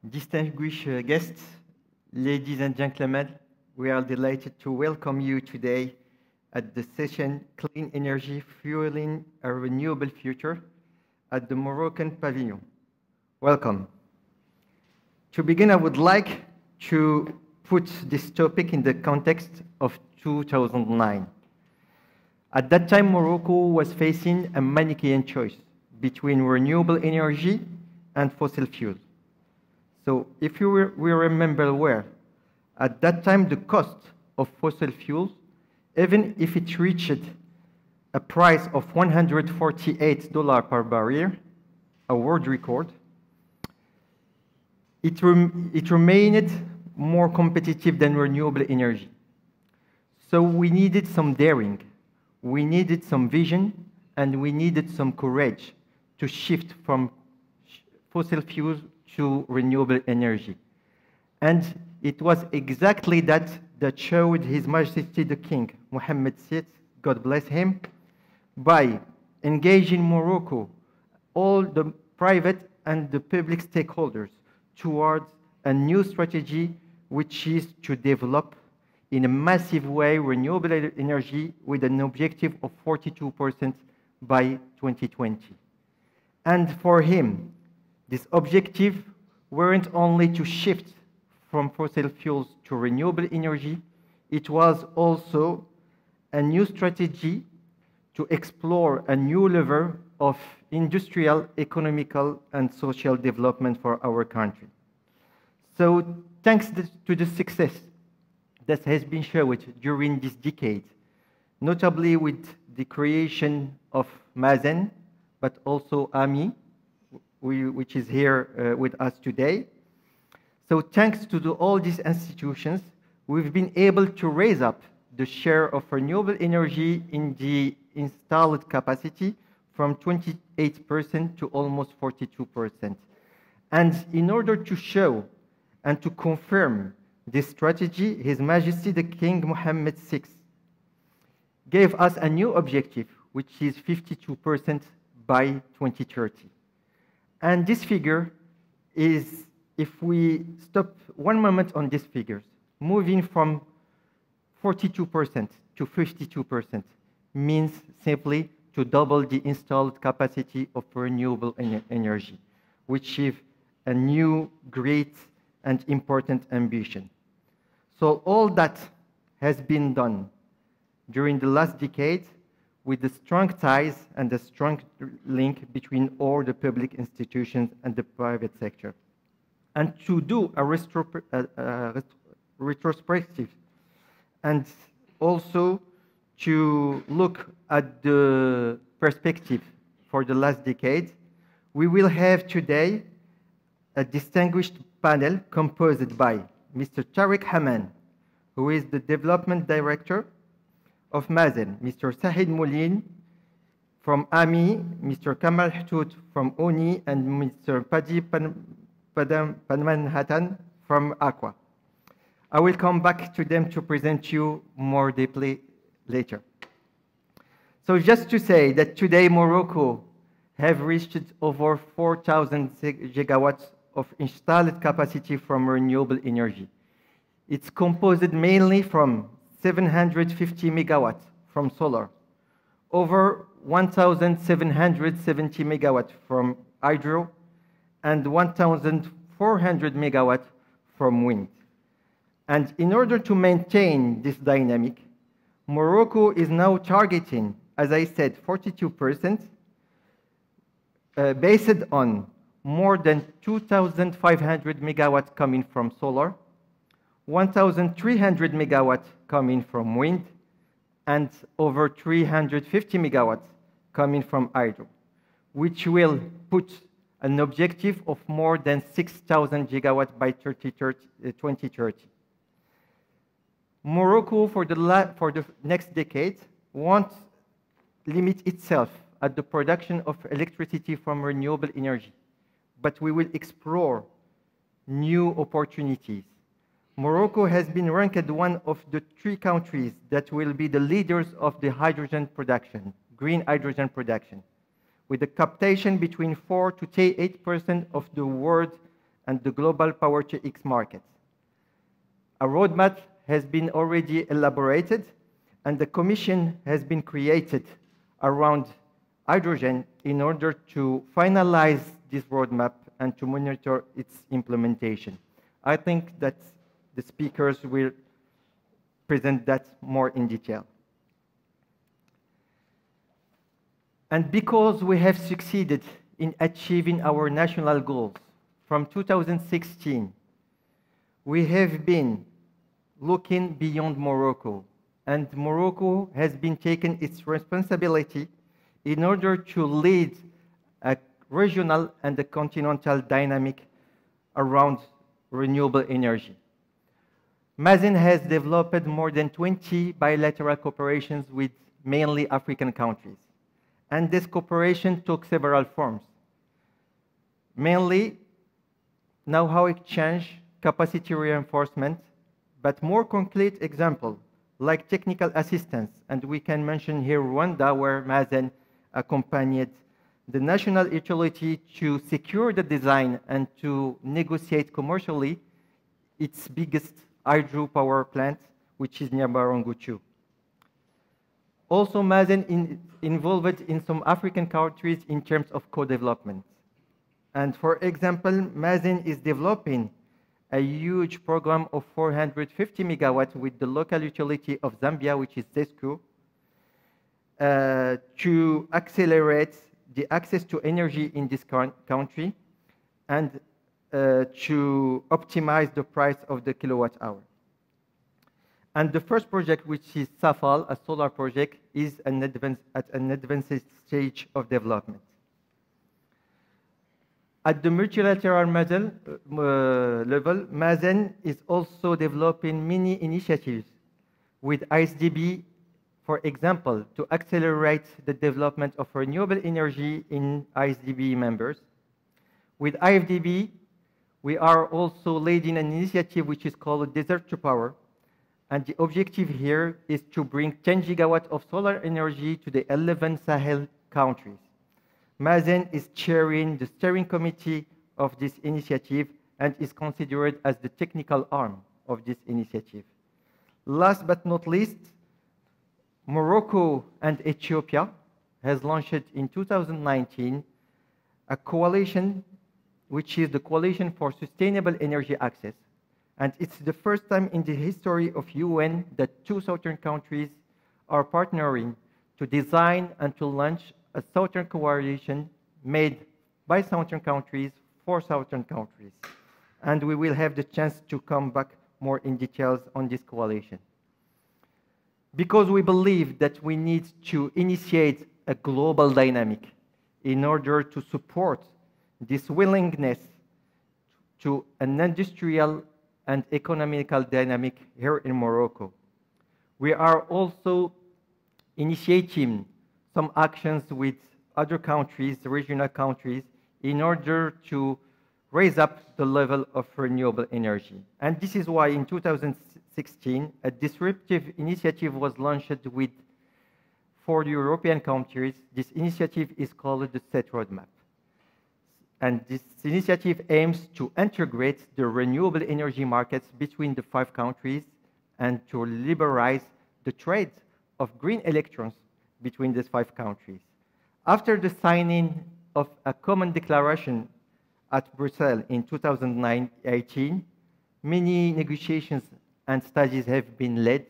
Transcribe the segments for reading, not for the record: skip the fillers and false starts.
Distinguished guests, ladies and gentlemen, we are delighted to welcome you today at the session Clean Energy Fueling a Renewable Future at the Moroccan Pavilion. Welcome. To begin, I would like to put this topic in the context of 2009. At that time, Morocco was facing a Manichaean choice between renewable energy and fossil fuels. So if we remember well, at that time the cost of fossil fuels, even if it reached a price of $148 per barrel, a world record, it remained more competitive than renewable energy. So we needed some daring, we needed some vision, and we needed some courage to shift from fossil fuels to renewable energy. And it was exactly that showed His Majesty the King, Mohammed VI, God bless him, by engaging Morocco, all the private and the public stakeholders, towards a new strategy which is to develop in a massive way renewable energy with an objective of 42% by 2020. And for him, this objective weren't only to shift from fossil fuels to renewable energy, it was also a new strategy to explore a new level of industrial, economical, and social development for our country. So thanks to the success that has been shown during this decade, notably with the creation of Mazen, but also AMI, which is here with us today. So thanks to all these institutions, we've been able to raise up the share of renewable energy in the installed capacity from 28% to almost 42%. And in order to show and to confirm this strategy, His Majesty the King Mohammed VI gave us a new objective, which is 52% by 2030. And this figure is, if we stop one moment on these figures, moving from 42% to 52% means simply to double the installed capacity of renewable energy, which is a new, great, and important ambition. So all that has been done during the last decade with the strong ties and the strong link between all the public institutions and the private sector. And to do a retrospective and also to look at the perspective for the last decade, we will have today a distinguished panel composed by Mr. Tariq Haman, who is the Development Director of Mazen, Mr. Sahid Moulin from AMI, Mr. Kamal Htout from ONI, and Mr. Padi Panmanhattan from Aqua. I will come back to them to present you more deeply later. So just to say that today Morocco have reached over 4,000 gigawatts of installed capacity from renewable energy. It's composed mainly from 750 megawatts from solar, over 1,770 megawatts from hydro, and 1,400 megawatts from wind. And in order to maintain this dynamic, Morocco is now targeting, as I said, 42%, based on more than 2,500 megawatts coming from solar, 1,300 megawatts coming from wind, and over 350 megawatts coming from hydro, which will put an objective of more than 6,000 gigawatts by 2030. Morocco, for the next decade, won't limit itself at the production of electricity from renewable energy, but we will explore new opportunities. Morocco has been ranked one of the 3 countries that will be the leaders of the hydrogen production, green hydrogen production, with a captation between 4 to 8% of the world and the global Power-to-X markets. A roadmap has been already elaborated, and the Commission has been created around hydrogen in order to finalize this roadmap and to monitor its implementation. I think that the speakers will present that more in detail. And because we have succeeded in achieving our national goals from 2016, we have been looking beyond Morocco, and Morocco has been taking its responsibility in order to lead a regional and a continental dynamic around renewable energy. Mazen has developed more than 20 bilateral cooperations with mainly African countries. And this cooperation took several forms. Mainly know-how exchange, capacity reinforcement, but more concrete example, like technical assistance. And we can mention here Rwanda, where Mazen accompanied the national utility to secure the design and to negotiate commercially its biggest hydropower plant, which is near Baronguchu. Also, Mazen involved in some African countries in terms of co-development. And for example, Mazen is developing a huge program of 450 megawatts with the local utility of Zambia, which is ZESCO, to accelerate the access to energy in this country and to optimize the price of the kilowatt hour. And the first project, which is Safal, a solar project, is at an advanced stage of development. At the multilateral level, Mazen is also developing many initiatives with ISDB, for example, to accelerate the development of renewable energy in ISDB members. With IFDB, we are also leading an initiative which is called Desert to Power. And the objective here is to bring 10 gigawatts of solar energy to the 11 Sahel countries. Mazen is chairing the steering committee of this initiative and is considered as the technical arm of this initiative. Last but not least, Morocco and Ethiopia has launched in 2019 a coalition, which is the Coalition for Sustainable Energy Access. And it's the first time in the history of UN that two southern countries are partnering to design and to launch a southern coalition made by southern countries for southern countries. And we will have the chance to come back more in details on this coalition. Because we believe that we need to initiate a global dynamic in order to support this willingness to an industrial and economical dynamic here in Morocco. We are also initiating some actions with other countries, regional countries, in order to raise up the level of renewable energy. And this is why in 2016, a disruptive initiative was launched with 4 European countries. This initiative is called the SET Roadmap. And this initiative aims to integrate the renewable energy markets between the 5 countries and to liberalize the trade of green electrons between these 5 countries. After the signing of a common declaration at Brussels in 2018, many negotiations and studies have been led,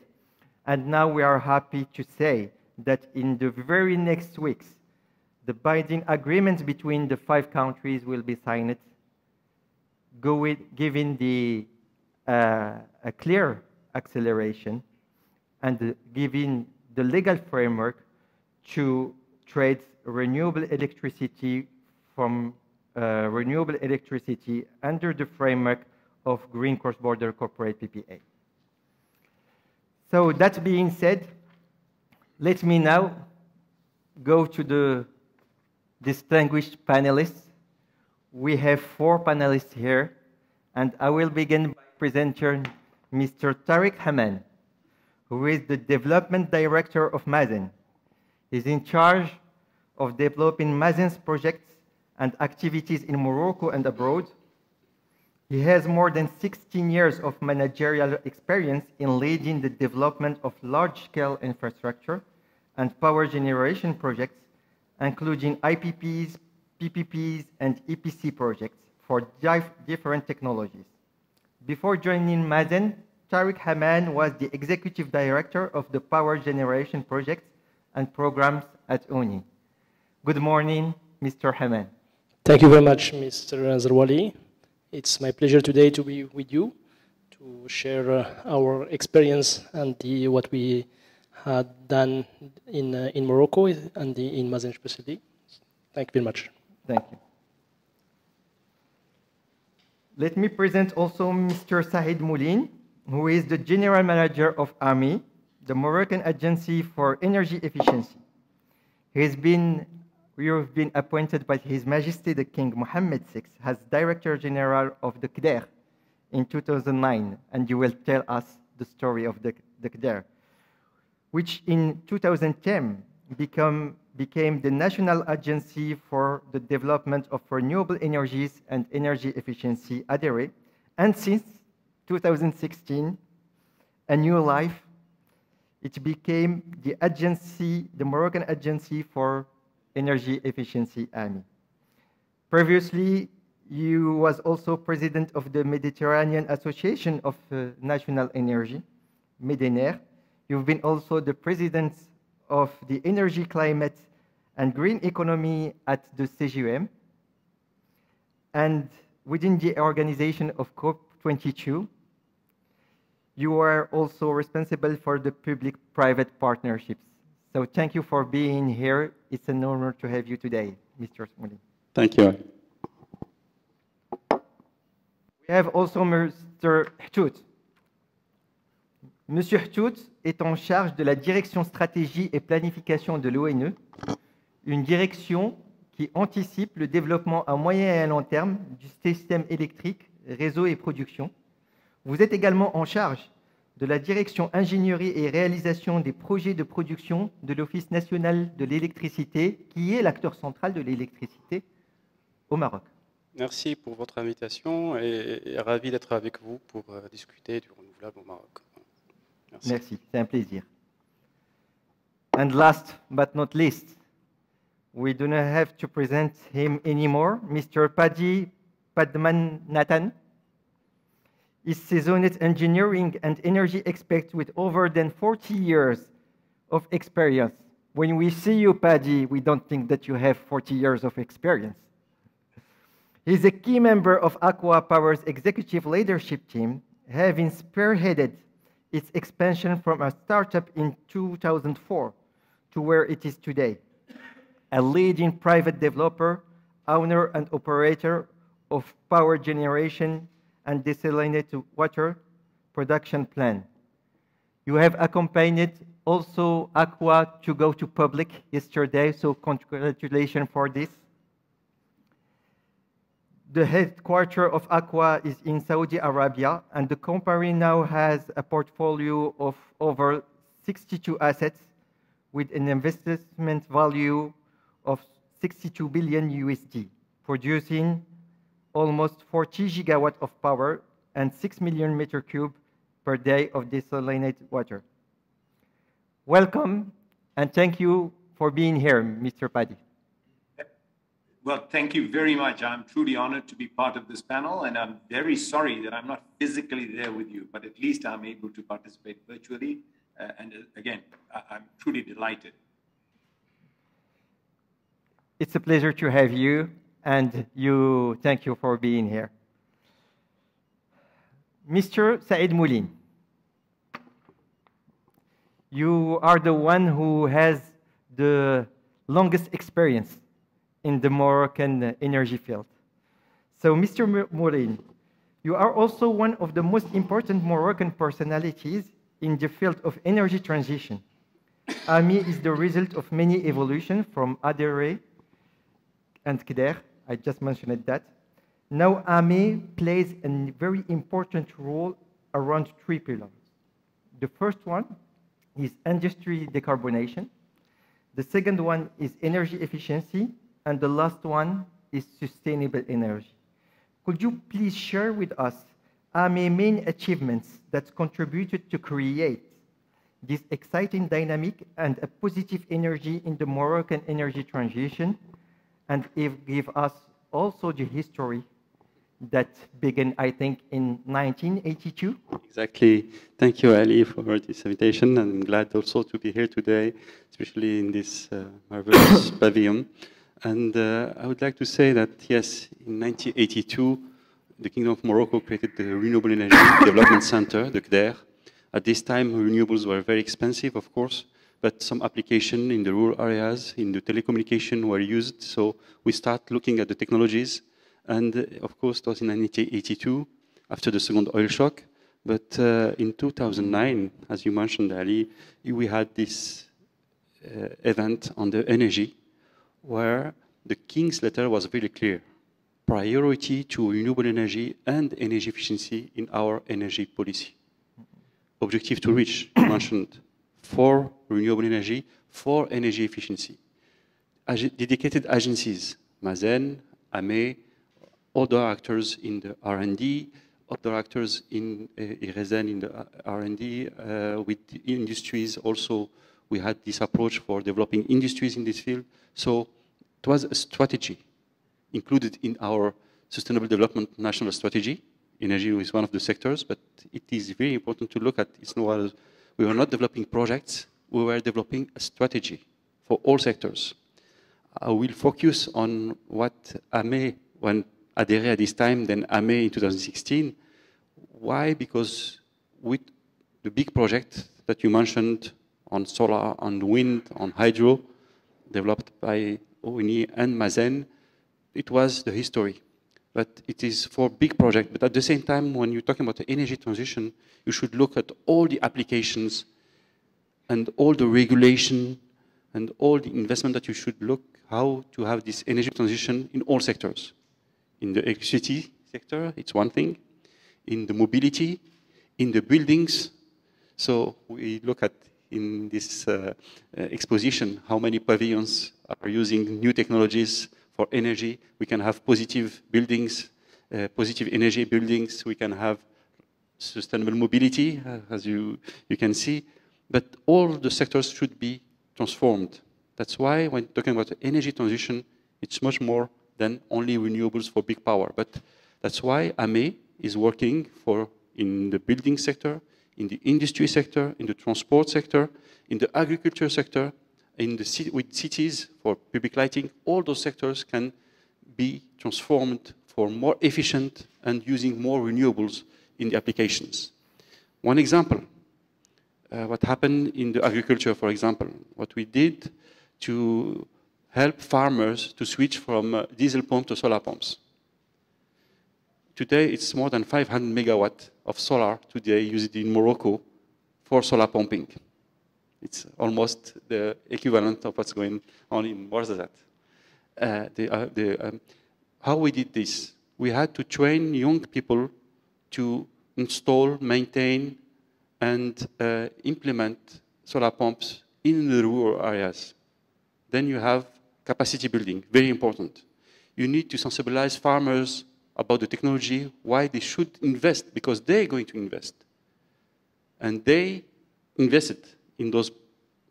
and now we are happy to say that in the very next weeks, the binding agreements between the 5 countries will be signed, giving a clear acceleration and giving the legal framework to trade renewable electricity from renewable electricity under the framework of Green Cross-Border Corporate PPA. So that being said, let me now go to the distinguished panelists. We have 4 panelists here, and I will begin by presenting Mr. Tariq Haman, who is the Development Director of Mazen. He's in charge of developing Mazen's projects and activities in Morocco and abroad. He has more than 16 years of managerial experience in leading the development of large-scale infrastructure and power generation projects, including IPPs, PPPs, and EPC projects for different technologies. Before joining Mazen, Tariq Haman was the executive director of the power generation projects and programs at UNI. Good morning, Mr. Haman. Thank you very much, Mr. Zarwali. It's my pleasure today to be with you to share our experience and what we had done in Morocco and in Mazen specifically. Thank you very much. Thank you. Let me present also Mr. Saïd Moulin, who is the General Manager of AMI, the Moroccan Agency for Energy Efficiency. You've been appointed by His Majesty the King Mohammed VI as Director General of the CDER in 2009, and you will tell us the story of the CDER, which in 2010 became the National Agency for the Development of Renewable Energies and Energy Efficiency, ADERE, and since 2016, a new life, it became the agency, the Moroccan Agency for Energy Efficiency, AMI. Previously, you was also president of the Mediterranean Association of National Energy, MEDENER. You've been also the president of the Energy, Climate, and Green Economy at the CGM. And within the organization of COP22, you are also responsible for the public-private partnerships. So thank you for being here. It's an honor to have you today, Mr. Smoulin. Thank you. We have also Mr. Htout. Monsieur Htout est en charge de la direction stratégie et planification de l'ONE, une direction qui anticipe le développement à moyen et à long terme du système électrique, réseau et production. Vous êtes également en charge de la direction ingénierie et réalisation des projets de production de l'Office national de l'électricité, qui est l'acteur central de l'électricité au Maroc. Merci pour votre invitation et ravi d'être avec vous pour discuter du renouvelable au Maroc. Merci, c'est un plaisir. And last but not least, we do not have to present him anymore, Mr. Paddy Padmanathan. Is seasoned engineering and energy expert with over than 40 years of experience. When we see you, Paddy, we don't think that you have 40 years of experience. He's a key member of Aqua Power's executive leadership team, having spearheaded its expansion from a startup in 2004 to where it is today, a leading private developer, owner, and operator of power generation and desalinated water production plant. You have accompanied also Aqua to go to public yesterday, so congratulations for this. The headquarters of Aqua is in Saudi Arabia, and the company now has a portfolio of over 62 assets with an investment value of 62 billion USD, producing almost 40 gigawatts of power and 6 million meter cubes per day of desalinated water. Welcome, and thank you for being here, Mr. Paddy. Well, thank you very much. I'm truly honored to be part of this panel, and I'm very sorry that I'm not physically there with you, but at least I'm able to participate virtually. And again, I'm truly delighted. It's a pleasure to have you, and thank you for being here. Mr. Saïd Moulin, you are the one who has the longest experience in the Moroccan energy field. So, Mr. Moulin, you are also one of the most important Moroccan personalities in the field of energy transition. AMI is the result of many evolutions from ADERE and CDER. I just mentioned that. Now, AMI plays a very important role around three pillars. The first one is industry decarbonation. The second one is energy efficiency. And the last one is sustainable energy. Could you please share with us main achievements that contributed to create this exciting dynamic and a positive energy in the Moroccan energy transition, and give us also the history that began, I think, in 1982? Exactly. Thank you, Ali, for this invitation. And I'm glad also to be here today, especially in this marvelous pavilion. And I would like to say that, yes, in 1982, the Kingdom of Morocco created the Renewable Energy Development Center, the CDER. At this time, renewables were very expensive, of course, but some application in the rural areas, in the telecommunication were used. So we start looking at the technologies. And of course, it was in 1982, after the second oil shock. But in 2009, as you mentioned, Ali, we had this event on the energy, where the King's letter was very clear. Priority to renewable energy and energy efficiency in our energy policy. Objective to reach, you mentioned, for renewable energy, for energy efficiency. Dedicated agencies, Mazen, AME, other actors in the R&D, other actors in Irezen in the R&D, with industries also. We had this approach for developing industries in this field. So it was a strategy included in our Sustainable Development National Strategy. Energy is one of the sectors, but it is very important to look at. We were not developing projects, we were developing a strategy for all sectors. I will focus on what AME, when adhéré at this time, then AME in 2016. Why? Because with the big project that you mentioned on solar, on wind, on hydro, developed by ONI and Mazen, it was the history. But it is for big projects. But at the same time, when you're talking about the energy transition, you should look at all the applications and all the regulation and all the investment that you should look how to have this energy transition in all sectors. In the electricity sector, it's one thing. In the mobility, in the buildings. So we look at in this exposition how many pavilions are using new technologies for energy. We can have positive buildings, positive energy buildings. We can have sustainable mobility, as you can see. But all the sectors should be transformed. That's why when talking about energy transition, it's much more than only renewables for big power. But that's why AME is working in the building sector, in the industry sector, in the transport sector, in the agriculture sector, with cities for public lighting. All those sectors can be transformed for more efficient and using more renewables in the applications. One example, what happened in the agriculture, for example, what we did to help farmers to switch from diesel pump to solar pumps. Today, it's more than 500 megawatt of solar today used in Morocco for solar pumping. It's almost the equivalent of what's going on in Warzazat. How we did this? We had to train young people to install, maintain, and implement solar pumps in the rural areas. Then you have capacity building, very important. You need to sensibilize farmers about the technology, why they should invest, because they're going to invest. And they invested in those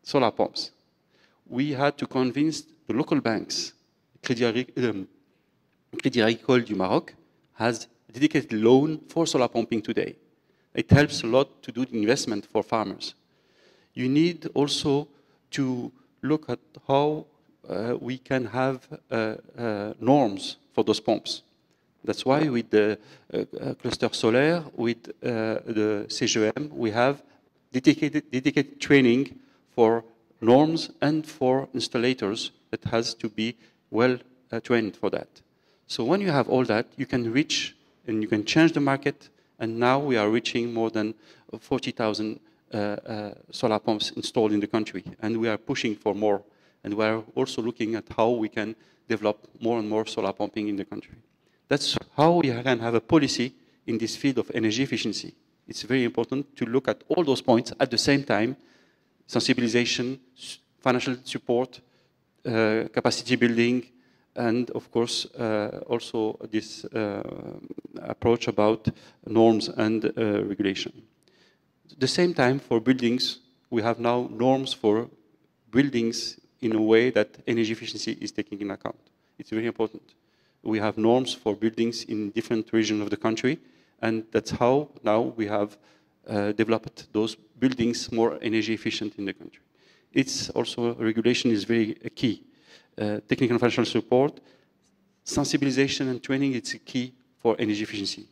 solar pumps. We had to convince the local banks. Crédit Agricole du Maroc has a dedicated loan for solar pumping today. It helps a lot to do the investment for farmers. You need also to look at how we can have norms for those pumps. That's why with the cluster solaire, with the CGM, we have dedicated training for norms and for installators that has to be well trained for that. So when you have all that, you can reach and you can change the market. And now we are reaching more than 40,000 solar pumps installed in the country. And we are pushing for more. And we are also looking at how we can develop more and more solar pumping in the country. That's how we can have a policy in this field of energy efficiency. It's very important to look at all those points at the same time: sensibilization, financial support, capacity building, and of course, also this approach about norms and regulation. At the same time, for buildings, we have now norms for buildings in a way that energy efficiency is taken in account. It's very important. We have norms for buildings in different regions of the country, and that's how now we have developed those buildings more energy efficient in the country. It's also, regulation is very key. Technical and financial support, sensibilization and training, it's a key for energy efficiency.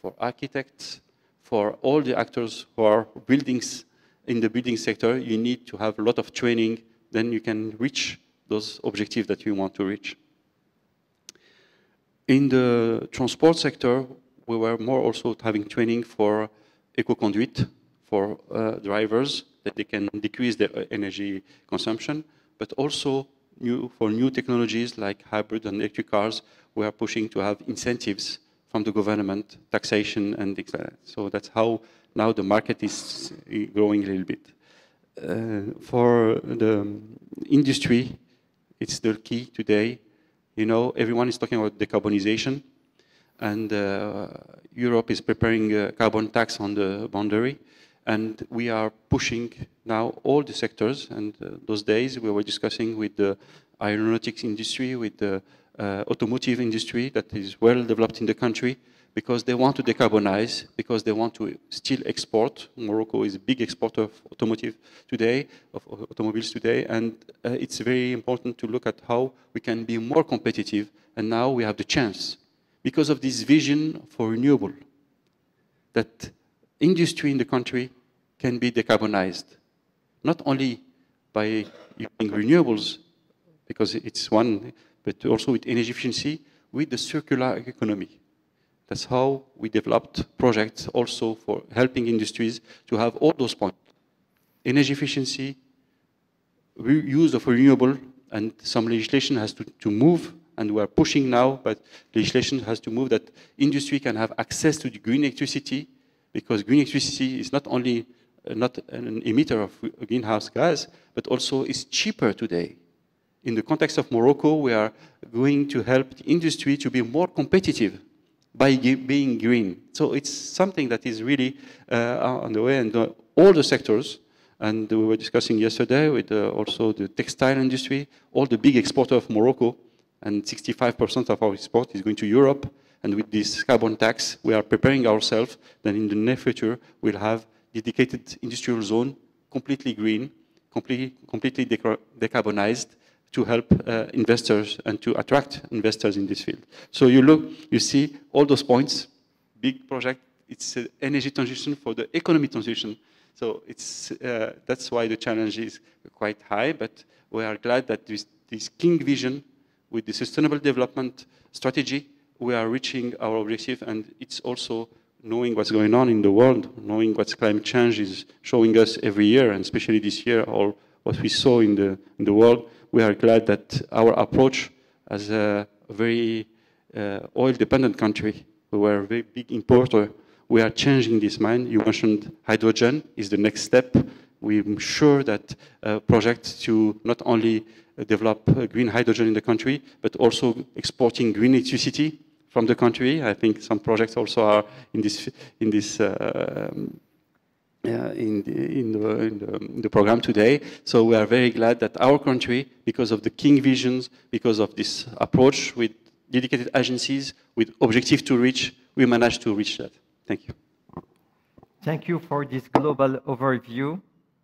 For architects, for all the actors who are buildings in the building sector, you need to have a lot of training, then you can reach those objectives that you want to reach. In the transport sector, we were more also having training for eco-conduit, for drivers, that they can decrease their energy consumption, but also for new technologies like hybrid and electric cars, we are pushing to have incentives from the government, taxation and things like that. So that's how now the market is growing a little bit. For the industry, it's the key today. You know, everyone is talking about decarbonization, and Europe is preparing a carbon tax on the boundary, and we are pushing now all the sectors, and those days we were discussing with the aeronautics industry, with the automotive industry that is well developed in the country, because they want to decarbonize, because they want to still export. Morocco is a big exporter of automotive today, of automobiles today, and it's very important to look at how we can be more competitive, and now we have the chance, because of this vision for renewable, that industry in the country can be decarbonized, not only by using renewables, because it's one, but also with energy efficiency, with the circular economy. That's how we developed projects also for helping industries to have all those points. Energy efficiency, use of renewable, and some legislation has to move, and we are pushing now, but legislation has to move that industry can have access to the green electricity, because green electricity is not only not an emitter of greenhouse gas, but also is cheaper today. In the context of Morocco, we are going to help the industry to be more competitive by being green. So it's something that is really on the way, and all the sectors, and we were discussing yesterday with also the textile industry, all the big exporters of Morocco, and 65% of our export is going to Europe, and with this carbon tax, we are preparing ourselves that in the near future, we'll have dedicated industrial zone, completely green, completely decarbonized, to help investors and to attract investors in this field. So you look, you see all those points, big project, it's an energy transition for the economy transition. So it's, that's why the challenge is quite high, but we are glad that this King vision with the sustainable development strategy, we are reaching our objective, and it's also knowing what's going on in the world, knowing what climate change is showing us every year, and especially this year, or what we saw in the world. We are glad that our approach as a very oil-dependent country, we were a very big importer, we are changing this mind. You mentioned hydrogen is the next step. We're sure that projects to not only develop green hydrogen in the country, but also exporting green electricity from the country. I think some projects also are in the program today. So we are very glad that our country, because of the King visions, because of this approach with dedicated agencies, with objective to reach, we managed to reach that. Thank you. Thank you for this global overview.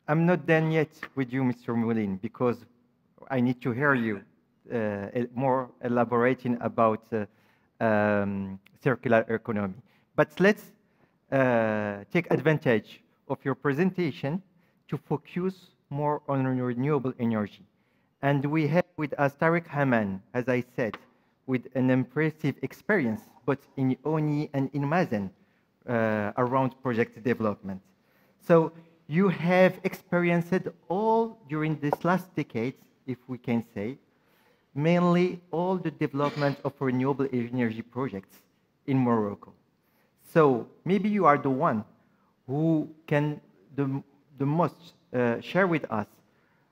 I'm not done yet with you, Mr. Moulin, because I need to hear you more elaborating about circular economy. But let's take advantage of your presentation to focus more on renewable energy. And we have with us Tariq Haman, as I said, with an impressive experience, both in ONI and in Mazen, around project development. So you have experienced all during this last decade, if we can say, mainly all the development of renewable energy projects in Morocco. So maybe you are the one who can the most share with us,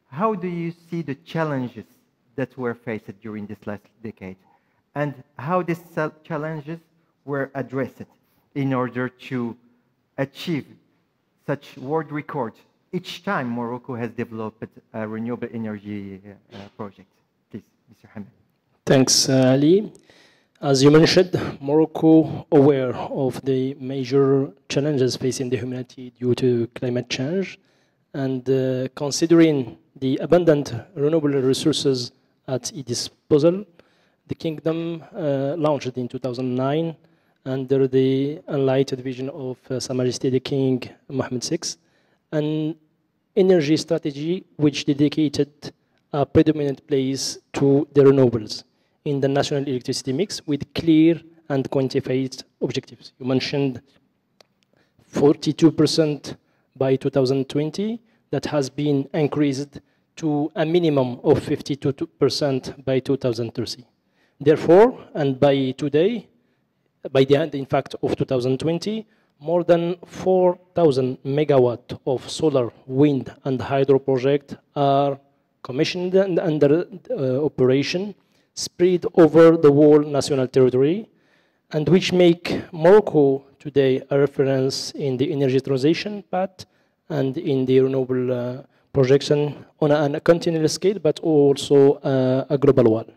how do you see the challenges that were faced during this last decade, and how these challenges were addressed in order to achieve such world records each time Morocco has developed a renewable energy project. Please, Mr. Hamid. Thanks, Ali. As you mentioned, Morocco aware of the major challenges facing the humanity due to climate change, and considering the abundant renewable resources at its disposal, the kingdom launched in 2009 under the enlightened vision of Sa Majesty the King Mohammed VI, an energy strategy which dedicated a predominant place to the renewables in the national electricity mix with clear and quantified objectives. You mentioned 42% by 2020, that has been increased to a minimum of 52% by 2030. Therefore, and by today, by the end, in fact, of 2020, more than 4,000 megawatt of solar, wind, and hydro projects are commissioned and under operation, spread over the whole national territory, and which make Morocco today a reference in the energy transition path and in the renewable projection on a continental scale, but also a global one.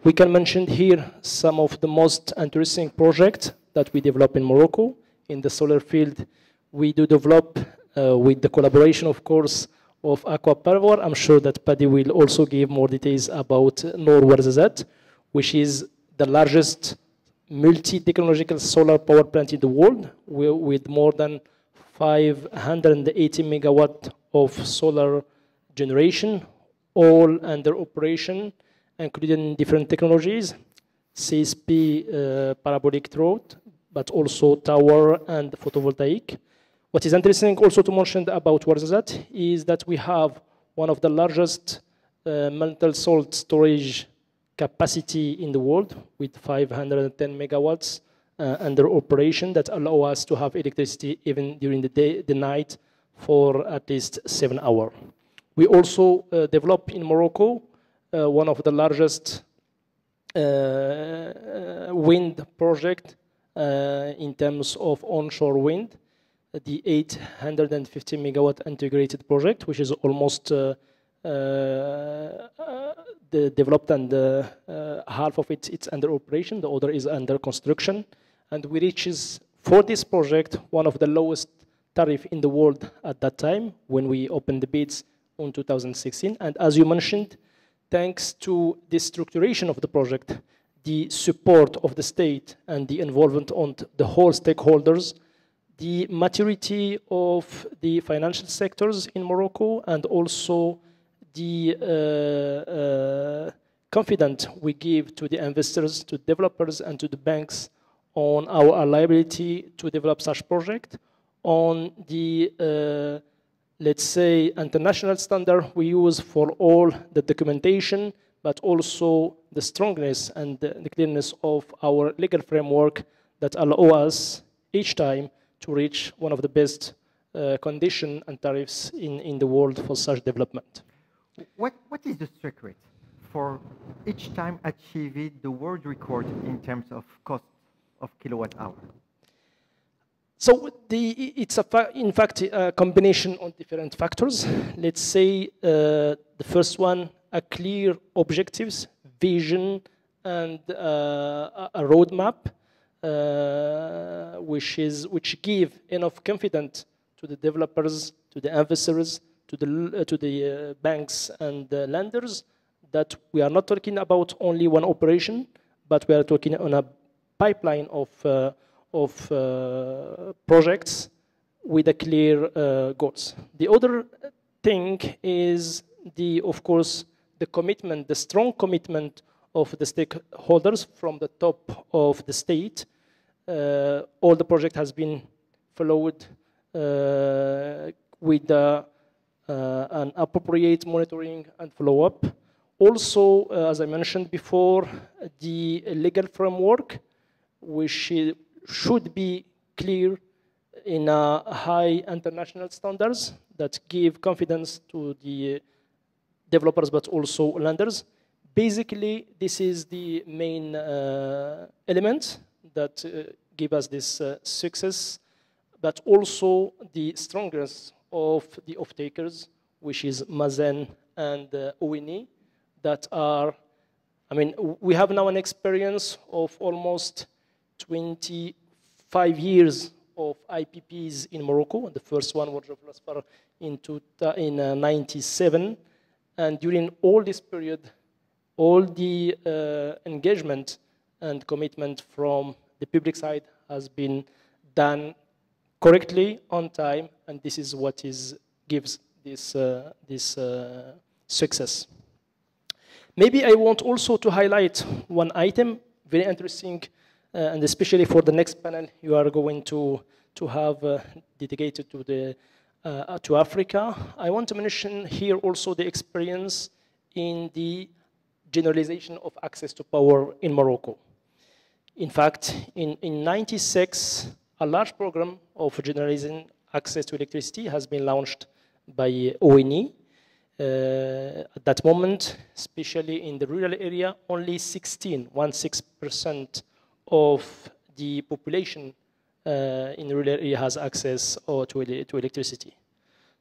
We can mention here some of the most interesting projects that we develop in Morocco. In the solar field, we do develop with the collaboration, of course, of Aqua Power. I'm sure that Paddy will also give more details about Noor Warzazat, which is the largest multi-technological solar power plant in the world, with more than 580 megawatt of solar generation, all under operation, including different technologies, CSP parabolic throat, but also tower and photovoltaic. What is interesting also to mention about Warzazat is that we have one of the largest molten salt storage capacity in the world with 510 megawatts under operation that allow us to have electricity even during the day, the night, for at least 7 hours. We also develop in Morocco one of the largest wind project in terms of onshore wind, the 850 megawatt integrated project, which is almost developed, and half of it's under operation, the other is under construction. And we reaches, for this project, one of the lowest tariff in the world at that time when we opened the bids in 2016. And as you mentioned, thanks to the structuration of the project, the support of the state and the involvement on the whole stakeholders, the maturity of the financial sectors in Morocco, and also the confidence we give to the investors, to developers, and to the banks on our liability to develop such project, on the, let's say, international standard we use for all the documentation, but also the strongness and the clearness of our legal framework that allow us each time to reach one of the best conditions and tariffs in the world for such development. What is the secret for each time achieving the world record in terms of cost of kilowatt hour? So it's in fact a combination of different factors. Let's say the first one, a clear objectives, vision, and a roadmap, which give enough confidence to the developers, to the investors, to the banks and the lenders, that we are not talking about only one operation, but we are talking on a pipeline of projects with a clear goals. The other thing is of course, the commitment, the strong commitment of the stakeholders from the top of the state. All the project has been followed with an appropriate monitoring and follow-up. Also, as I mentioned before, the legal framework, which should be clear in a high international standards that give confidence to the developers, but also lenders, basically, this is the main element that give us this success, but also the strongest of the off-takers, which is Mazen and ONE, that are, I mean, we have now an experience of almost 25 years of IPPs in Morocco. The first one was in 97. And during all this period, all the engagement and commitment from the public side has been done correctly, on time, and this is what gives this success. Maybe I want also to highlight one item, very interesting, and especially for the next panel you are going to have dedicated to Africa. I want to mention here also the experience in the generalization of access to power in Morocco. In fact, in 96, a large program of generalizing access to electricity has been launched by ONE. At that moment, especially in the rural area, only 16% of the population in the rural area has access to electricity.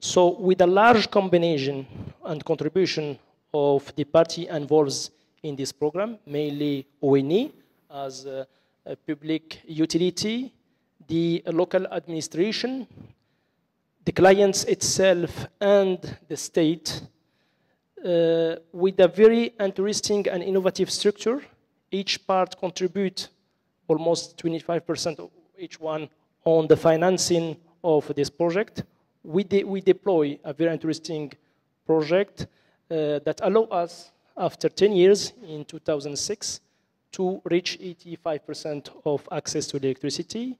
So with a large combination and contribution of the party involved in this program, mainly ONE as a public utility, the local administration, the clients itself, and the state, with a very interesting and innovative structure. Each part contributes almost 25% of each one on the financing of this project. We deploy a very interesting project that allow us, after 10 years, in 2006, to reach 85% of access to electricity.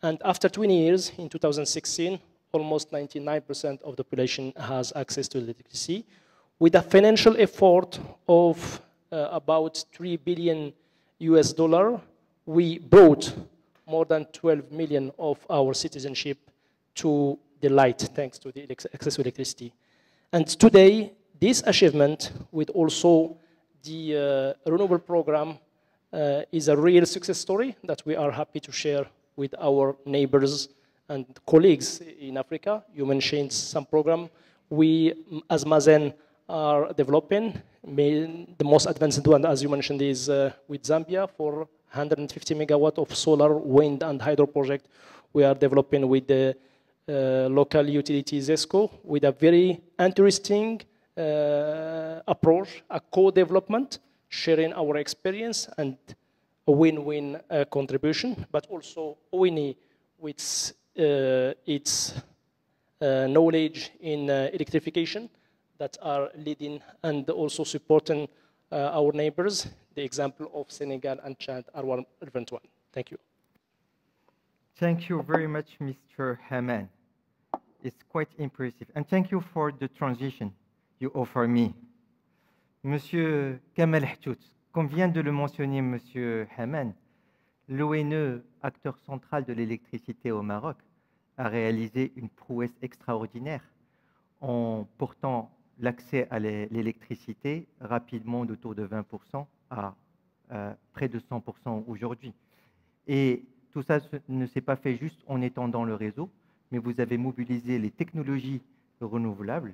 And after 20 years, in 2016, almost 99% of the population has access to electricity, with a financial effort of about $3 billion US. We brought more than 12 million of our citizenship to the light, thanks to the access to electricity. And today, this achievement, with also the Renewable program, is a real success story that we are happy to share with our neighbors and colleagues in Africa. You mentioned some program. We, as Mazen, are developing. The most advanced one, as you mentioned, is with Zambia for 150 megawatt of solar, wind, and hydro project. We are developing with the local utility ZESCO with a very interesting approach, a co-development, sharing our experience and a win-win contribution, but also ONE with its knowledge in electrification that are leading and also supporting our neighbors. The example of Senegal and Chad are one relevant one. Thank you. Thank you very much, Mr. Haman. It's quite impressive. And thank you for the transition you offer me. Monsieur Kamal Htout, comme vient de le mentionner Monsieur Haman, l'ONE, acteur central de l'électricité au Maroc, a réalisé une prouesse extraordinaire en portant l'accès à l'électricité rapidement d'autour de 20% à près de 100% aujourd'hui. Et tout ça ne s'est pas fait juste en étendant le réseau, mais vous avez mobilisé les technologies renouvelables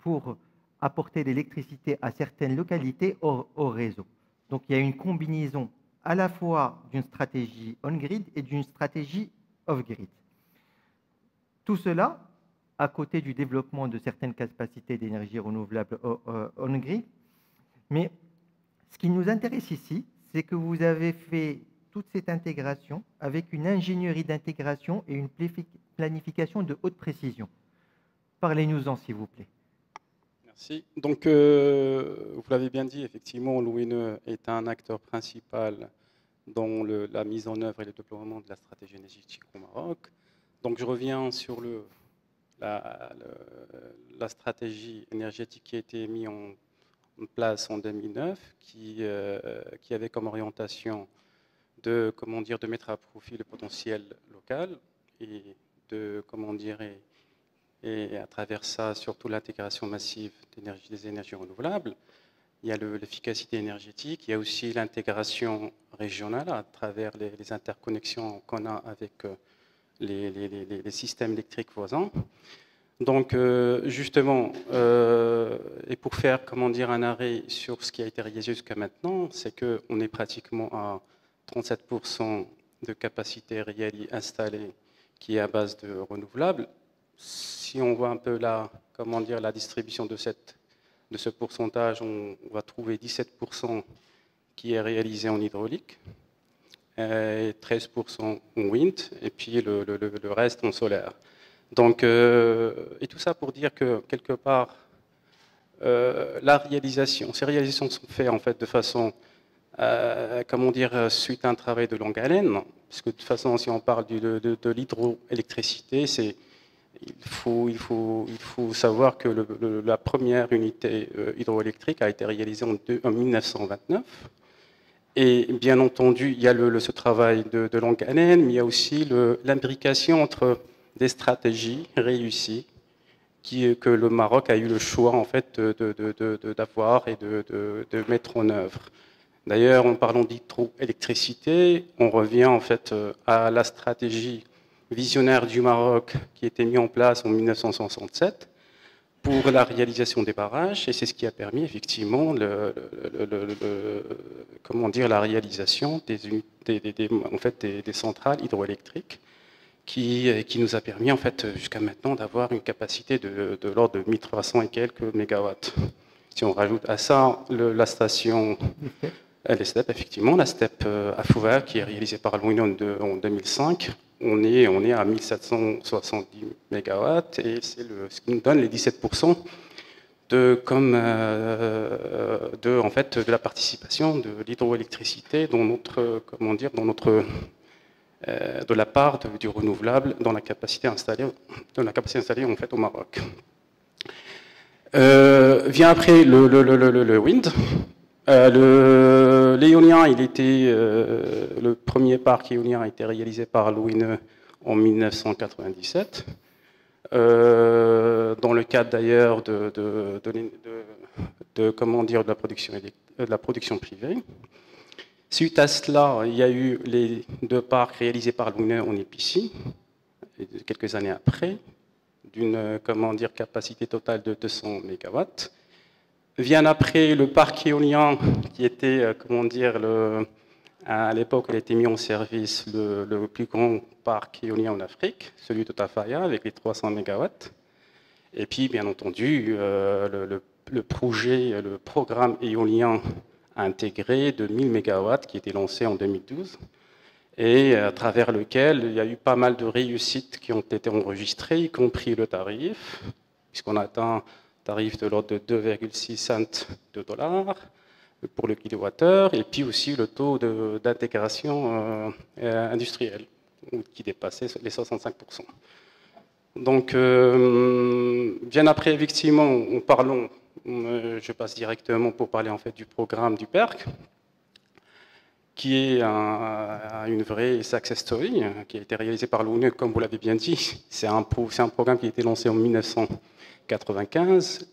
pour apporter l'électricité à certaines localités au réseau. Donc il y a une combinaison à la fois d'une stratégie on-grid et d'une stratégie off-grid. Tout cela à côté du développement de certaines capacités d'énergie renouvelable on-grid. Mais ce qui nous intéresse ici, c'est que vous avez fait toute cette intégration avec une ingénierie d'intégration et une planification de haute précision. Parlez-nous-en, s'il vous plaît. Merci. Donc, vous l'avez bien dit, effectivement, l'ONE est un acteur principal dans la mise en œuvre et le déploiement de la stratégie énergétique au Maroc. Donc, je reviens sur la stratégie énergétique qui a été mise en place en 2009, qui avait comme orientation de mettre à profit le potentiel local et et à travers ça, surtout l'intégration massive des énergies renouvelables. il y a l'efficacité énergétique, il y a aussi l'intégration régionale à travers les interconnexions qu'on a avec les systèmes électriques voisins. Donc, justement, et pour faire, comment dire, un arrêt sur ce qui a été réalisé jusqu'à maintenant, c'est qu'on est pratiquement à 37% de capacité installée qui est à base de renouvelables. Si on voit un peu la, comment dire, la distribution de ce pourcentage, on va trouver 17% qui est réalisé en hydraulique, et 13% en wind, et puis le reste en solaire. Donc, et tout ça pour dire que, quelque part, ces réalisations sont faites en fait, de façon, comment dire, suite à un travail de longue haleine, parce que de toute façon, si on parle de l'hydroélectricité, il faut savoir que la première unité hydroélectrique a été réalisée en 1929. Et bien entendu, il y a ce travail de longue haleine, mais il y a aussi l'imbrication entre des stratégies réussies que le Maroc a eu le choix en fait, d'avoir et de mettre en œuvre. D'ailleurs, en parlant d'hydroélectricité, on revient en fait à la stratégie visionnaire du Maroc qui a été mise en place en 1967 pour la réalisation des barrages, et c'est ce qui a permis effectivement comment dire, la réalisation des centrales hydroélectriques qui nous a permis en fait jusqu'à maintenant d'avoir une capacité de l'ordre de 1300 et quelques mégawatts. Si on rajoute à ça la station l'ESTEP, effectivement, la STEP à Fouva qui est réalisée par l'Union en 2005, on est à 1770 mégawatts, et c'est ce qui nous donne les 17% de la participation de l'hydroélectricité dans notre, comment dire, de la part du renouvelable dans la capacité installée, en fait au Maroc. Vient après le wind. L'éolien, le premier parc éolien a été réalisé par l'ONE en 1997, dans le cadre d'ailleurs de la production privée. Suite à cela, il y a eu les 2 parcs réalisés par l'ONE en Épicie, quelques années après, d'une capacité totale de 200 MW. Vient après le parc éolien qui était, à l'époque, il a été mis en service le plus grand parc éolien en Afrique, celui de Tafaya, avec les 300 MW. Et puis, bien entendu, le programme éolien intégré de 1000 MW qui a été lancé en 2012, et à travers lequel il y a eu pas mal de réussites qui ont été enregistrées, y compris le tarif, puisqu'on atteint tarif de l'ordre de 2,6 cents de dollars pour le kilowattheure, et puis aussi le taux d'intégration industrielle qui dépassait les 65%. Donc, bien après, effectivement, je passe directement pour parler en fait du programme du PERC, qui est une vraie success story, qui a été réalisé par l'ONU, comme vous l'avez bien dit. C'est un programme qui a été lancé en 1995,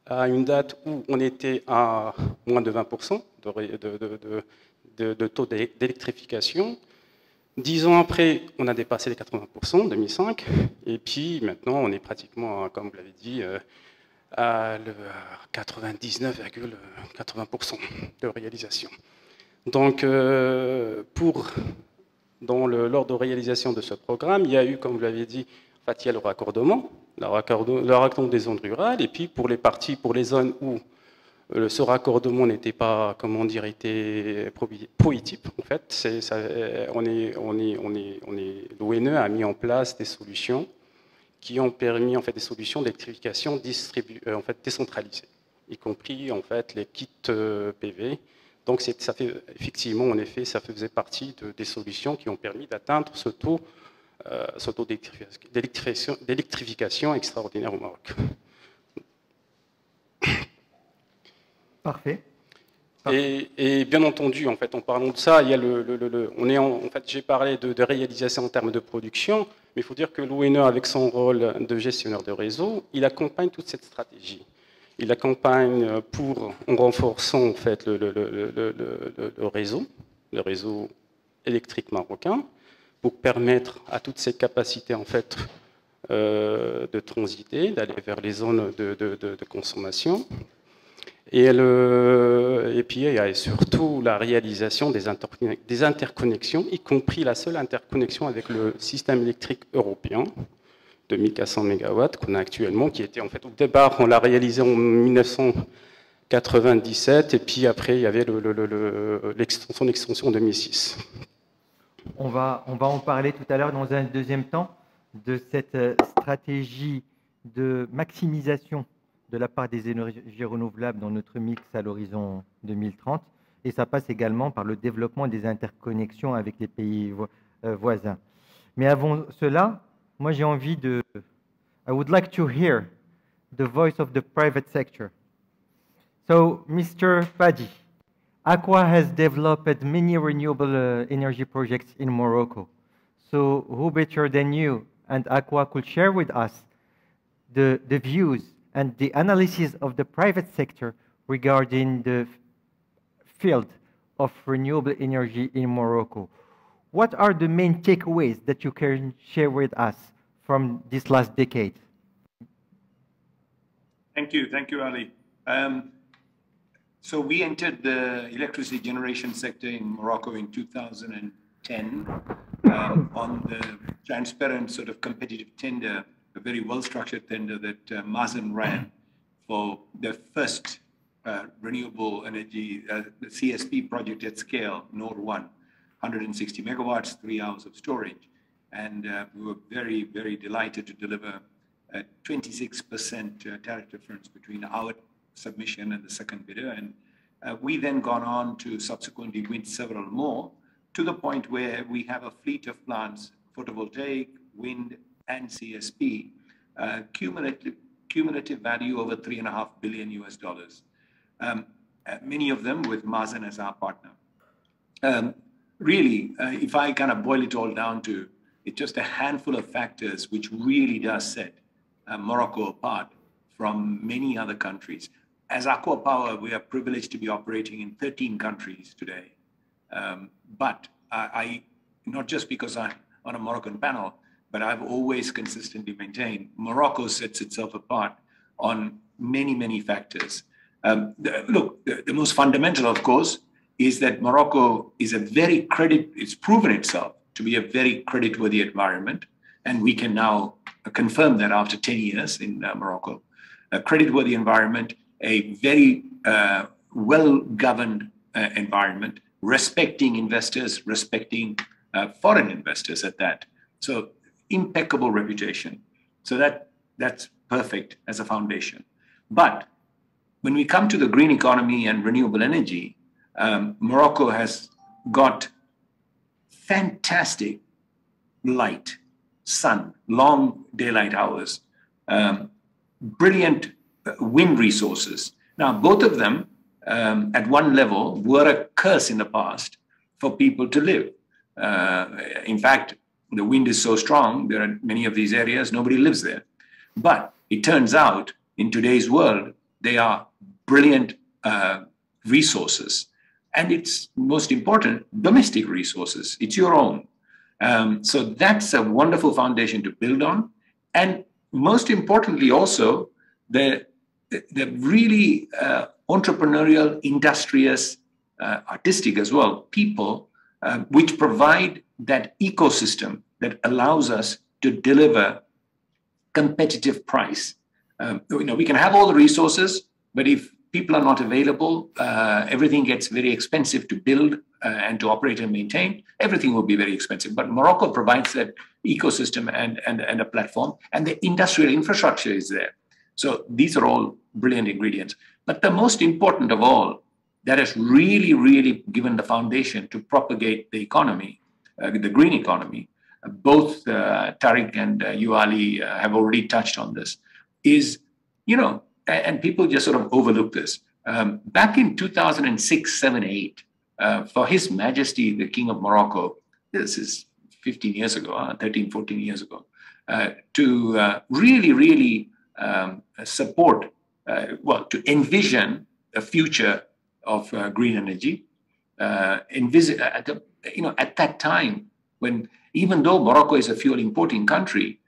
à une date où on était à moins de 20% de taux d'électrification. 10 ans après, on a dépassé les 80% en 2005, et puis maintenant, on est pratiquement, comme vous l'avez dit, à 99,80% de réalisation. Donc, lors de réalisation de ce programme, il y a eu, comme vous l'avez dit, il y a le raccordement des zones rurales, et puis pour les zones où ce raccordement n'était pas, était prohibitif, en fait, l'ONE a mis en place des solutions qui ont permis, en fait, des solutions d'électrification décentralisées, y compris, en fait, les kits PV. Donc, ça effectivement, en effet, ça faisait partie des solutions qui ont permis d'atteindre ce taux d'électrification extraordinaire au Maroc. Parfait. Et bien entendu, en fait, en parlant de ça, il y a j'ai parlé de réalisation en termes de production, mais il faut dire que l'ONE, avec son rôle de gestionnaire de réseau, il accompagne toute cette stratégie. Il accompagne en renforçant en fait le réseau électrique marocain, pour permettre à toutes ces capacités en fait de transiter, d'aller vers les zones de consommation. Et puis il y a surtout la réalisation des interconnexions, y compris la seule interconnexion avec le système électrique européen de 1400 MW qu'on a actuellement, qui était en fait au départ, on l'a réalisé en 1997, et puis après il y avait son extension en 2006. On va en parler tout à l'heure dans un deuxième temps de cette stratégie de maximisation de la part des énergies renouvelables dans notre mix à l'horizon 2030. Et ça passe également par le développement des interconnexions avec les pays voisins. Mais avant cela, moi j'ai envie de... I would like to hear the voice of the private sector. So, Mr. Fadi, Aqua has developed many renewable energy projects in Morocco. So who better than you and Aqua could share with us the views and the analysis of the private sector regarding the field of renewable energy in Morocco. What are the main takeaways that you can share with us from this last decade? Thank you, Ali. So we entered the electricity generation sector in Morocco in 2010 on the transparent sort of competitive tender, a very well-structured tender that Mazen ran for the first renewable energy the CSP project at scale, Node 1, 160 megawatts, 3 hours of storage. And we were very, very delighted to deliver a 26% tariff difference between our submission and the second bidder, and we then gone on to subsequently win several more, to the point where we have a fleet of plants, photovoltaic, wind, and CSP, cumulative value over $3.5 billion US. Many of them with Mazen as our partner. Really, if I kind of boil it all down to, it's just a handful of factors which really does set Morocco apart from many other countries. As Aqua Power, we are privileged to be operating in 13 countries today. But I, not just because I'm on a Moroccan panel, but I've always consistently maintained Morocco sets itself apart on many, many factors. The most fundamental, of course, is that Morocco is it's proven itself to be a very creditworthy environment. And we can now confirm that after 10 years in Morocco. A creditworthy environment, a very well-governed environment, respecting investors, respecting foreign investors at that. So impeccable reputation. So that's perfect as a foundation. But when we come to the green economy and renewable energy, Morocco has got fantastic light, sun, long daylight hours, brilliant wind resources. Now, both of them at one level were a curse in the past for people to live. In fact, the wind is so strong, there are many of these areas, nobody lives there. But it turns out in today's world, they are brilliant resources. And it's most important, domestic resources. It's your own. So that's a wonderful foundation to build on. And most importantly, also, the really entrepreneurial, industrious, artistic as well, people which provide that ecosystem that allows us to deliver competitive price. We can have all the resources, but if people are not available, everything gets very expensive to build and to operate and maintain. Everything will be very expensive. But Morocco provides that ecosystem and a platform, and the industrial infrastructure is there. So these are all brilliant ingredients. But the most important of all, that has really, really given the foundation to propagate the economy, the green economy, both Tariq and you, Ali, have already touched on this, is, and people just sort of overlook this. Back in 2006, 7, 8, for His Majesty, the King of Morocco, this is 15 years ago, 13, 14 years ago, to really, really support well, to envision a future of green energy. At that time, when even though Morocco is a fuel importing country,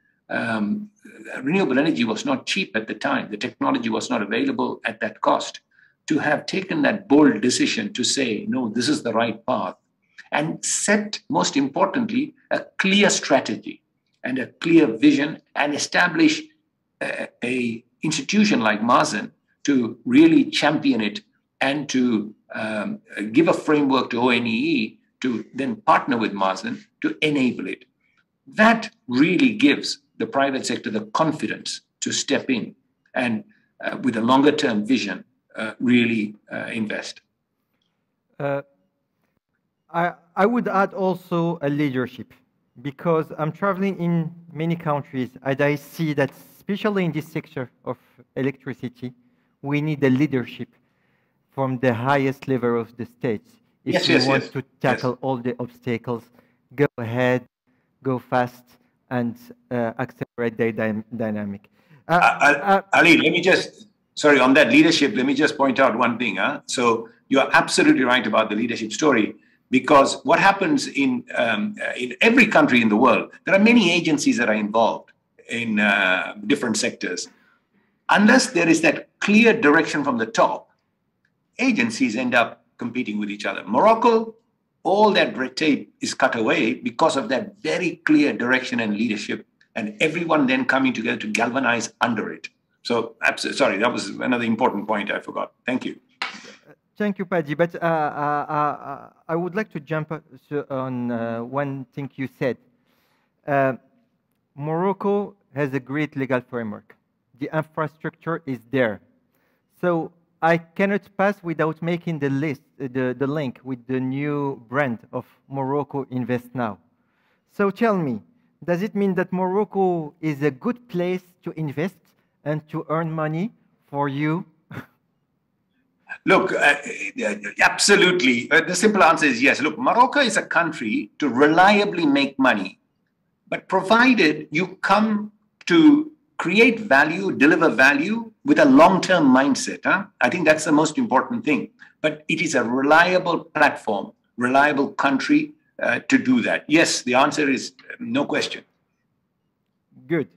renewable energy was not cheap at the time. The technology was not available at that cost. To have taken that bold decision to say, no, this is the right path, and set, most importantly, a clear strategy and a clear vision, and establish a institution like Mazen to really champion it and to give a framework to ONEE to then partner with Mazen to enable it. That really gives the private sector the confidence to step in and with a longer term vision, really invest. I would add also a leadership, because I'm traveling in many countries and I see that especially in this sector of electricity, we need a leadership from the highest level of the states. If you want to tackle all the obstacles, go ahead, go fast, and accelerate the dynamic. Ali, let me just, sorry, on that leadership, let me just point out one thing. So you're absolutely right about the leadership story, because what happens in every country in the world, there are many agencies that are involved in different sectors. Unless there is that clear direction from the top, agencies end up competing with each other. Morocco, all that red tape is cut away because of that very clear direction and leadership, and everyone then coming together to galvanize under it. So, sorry, that was another important point I forgot. Thank you. Thank you, Paddy. But I would like to jump on one thing you said. Morocco has a great legal framework. The infrastructure is there. So I cannot pass without making the link with the new brand of Morocco Invest Now. So tell me, does it mean that Morocco is a good place to invest and to earn money for you? Look, absolutely. The simple answer is yes. Look, Morocco is a country to reliably make money, but provided you come to create value, deliver value with a long-term mindset. I think that's the most important thing. But it is a reliable platform, reliable country to do that. Yes, the answer is no question. Good.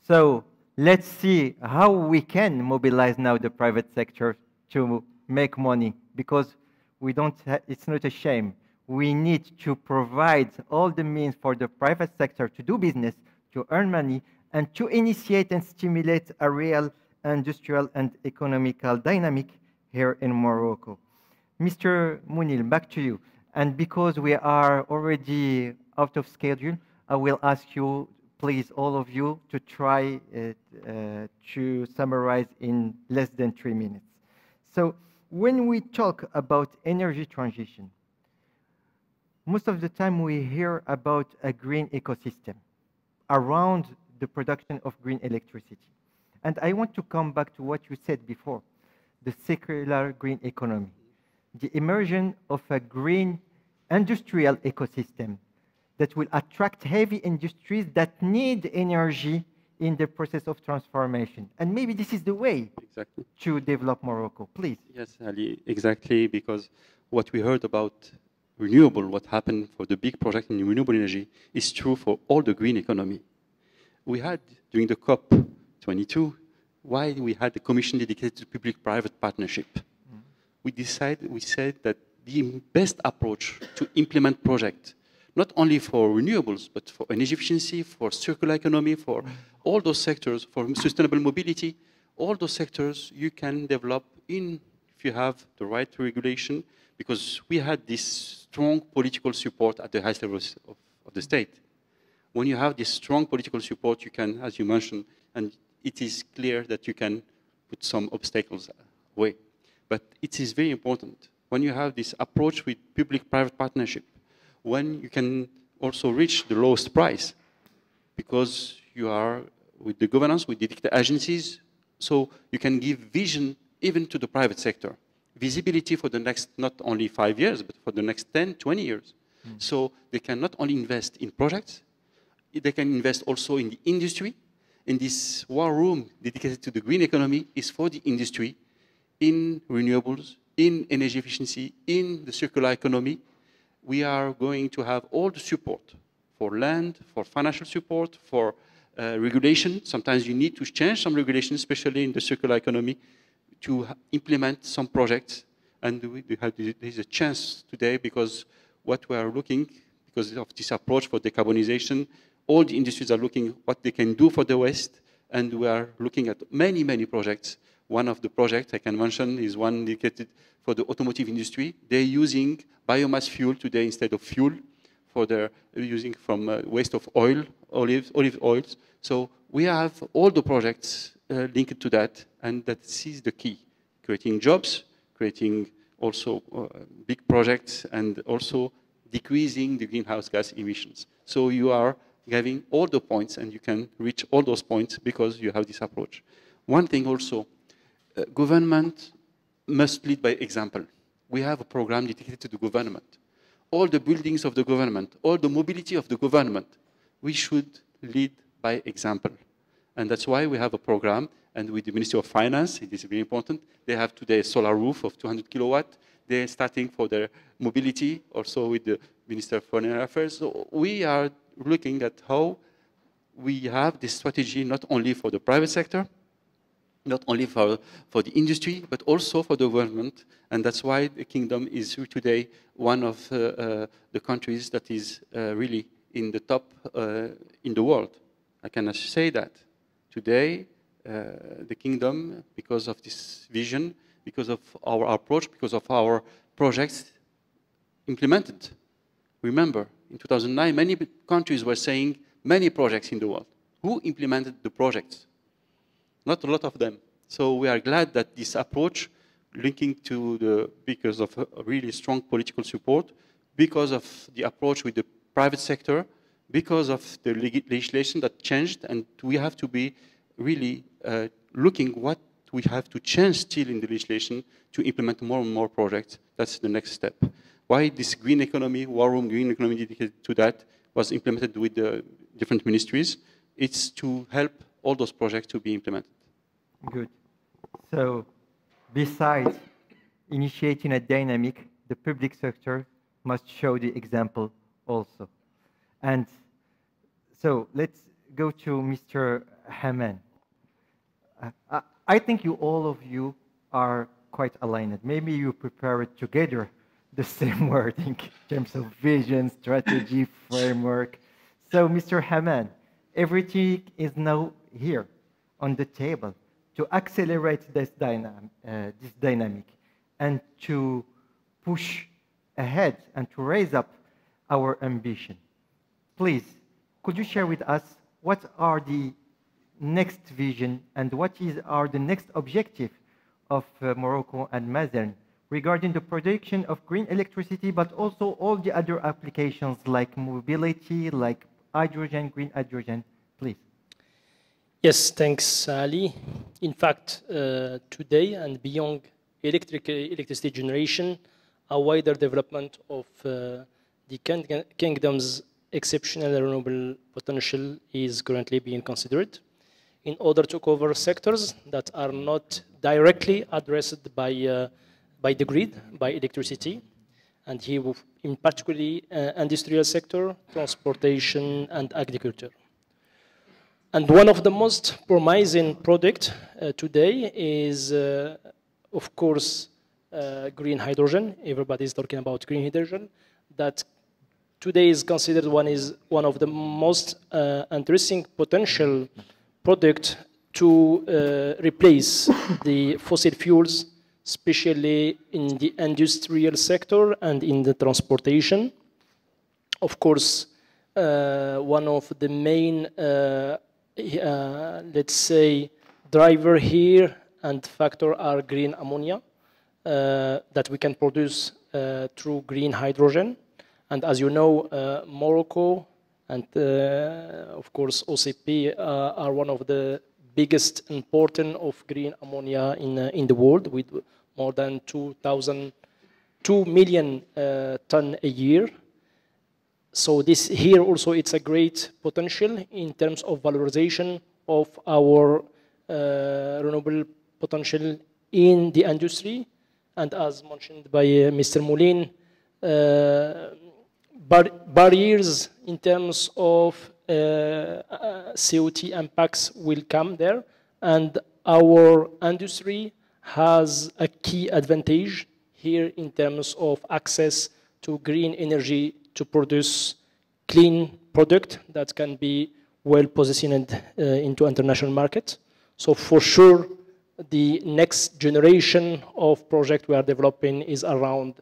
So let's see how we can mobilize now the private sector to make money, because we don't. It's not a shame. We need to provide all the means for the private sector to do business, to earn money, and to initiate and stimulate a real industrial and economical dynamic here in Morocco. Mr. Mounil, back to you. And because we are already out of schedule, I will ask you, please, all of you, to try to summarize in less than 3 minutes. So when we talk about energy transition, most of the time we hear about a green ecosystem around the production of green electricity. And I want to come back to what you said before, the circular green economy, the immersion of a green industrial ecosystem that will attract heavy industries that need energy in the process of transformation. And maybe this is the way to develop Morocco. Please. Yes, Ali, exactly, because what we heard about renewable, what happened for the big project in renewable energy, is true for all the green economy. We had, during the COP22, why we had a commission dedicated to public-private partnership. We said that the best approach to implement projects, not only for renewables, but for energy efficiency, for circular economy, for all those sectors, for sustainable mobility, all those sectors you can develop if you have the right regulation, because we had this strong political support at the highest levels of the state. When you have this strong political support, you can, as you mentioned, and it is clear that you can put some obstacles away. But it is very important, when you have this approach with public-private partnership, when you can also reach the lowest price, because you are with the governance, with the agencies, so you can give vision even to the private sector. Visibility for the next, not only 5 years, but for the next 10, 20 years. So they can not only invest in projects, they can invest also in the industry, in this war room dedicated to the green economy is for the industry in renewables, in energy efficiency, in the circular economy. We are going to have all the support for land, for financial support, for regulation. Sometimes you need to change some regulation, especially in the circular economy, to implement some projects. And there's a chance today because what we are looking, because of this approach for decarbonization, all the industries are looking what they can do for the waste, and we are looking at many, many projects. One of the projects I can mention is one dedicated for the automotive industry. They're using biomass fuel today instead of fuel for their using from waste of oil, olive oils. So we have all the projects linked to that, and that is the key. Creating jobs, creating also big projects, and also decreasing the greenhouse gas emissions. So you are having all the points, and you can reach all those points because you have this approach. One thing also, government must lead by example. We have a program dedicated to the government. All the buildings of the government, all the mobility of the government, we should lead by example. And that's why we have a program, and with the Ministry of Finance, it is very important. They have today a solar roof of 200 kilowatt. They're starting for their mobility, also with the Minister of Foreign Affairs. So we are looking at how we have this strategy not only for the private sector, not only for the industry, but also for the government. And that's why the Kingdom is today one of the countries that is really in the top in the world. I can say that. Today, the Kingdom, because of this vision, because of our approach, because of our projects implemented. Remember, in 2009, many countries were saying many projects in the world. Who implemented the projects? Not a lot of them. So we are glad that this approach, linking to the, because of a really strong political support, because of the approach with the private sector, because of the legislation that changed, and we have to be really looking what we have to change still in the legislation to implement more and more projects. That's the next step. Why this green economy, war room green economy dedicated to that, was implemented with the different ministries. It's to help all those projects to be implemented. Good. So, besides initiating a dynamic, the public sector must show the example also. And so, let's go to Mr. Haman. I think all of you are quite aligned. Maybe you prepare it together, the same wording in terms of vision, strategy, framework. So, Mr. Haman, everything is now here on the table to accelerate this dynamic and to push ahead and to raise up our ambition. Please, could you share with us what are the next vision and what are the next objective of Morocco and Mazen regarding the production of green electricity, but also all the other applications like mobility, like hydrogen, green hydrogen, please. Yes, thanks, Ali. In fact, today and beyond electricity generation, a wider development of the Kingdom's exceptional renewable potential is currently being considered in order to cover sectors that are not directly addressed by the grid, by electricity, and here in particularly industrial sector, transportation, and agriculture. And one of the most promising products today is, of course, green hydrogen. Everybody is talking about green hydrogen. That today is considered one of the most interesting potential product to replace the fossil fuels, especially in the industrial sector and in the transportation. Of course, one of the main, let's say, driver here and factor are green ammonia that we can produce through green hydrogen. And as you know, Morocco and, of course, OCP are one of the biggest importers of green ammonia in the world, with more than 2 million tons a year. So this here also, it's a great potential in terms of valorization of our renewable potential in the industry. And as mentioned by Mr. Moulin, barriers in terms of CO2 impacts will come there, and our industry has a key advantage here in terms of access to green energy to produce clean product that can be well positioned into international market. So for sure, the next generation of project we are developing is around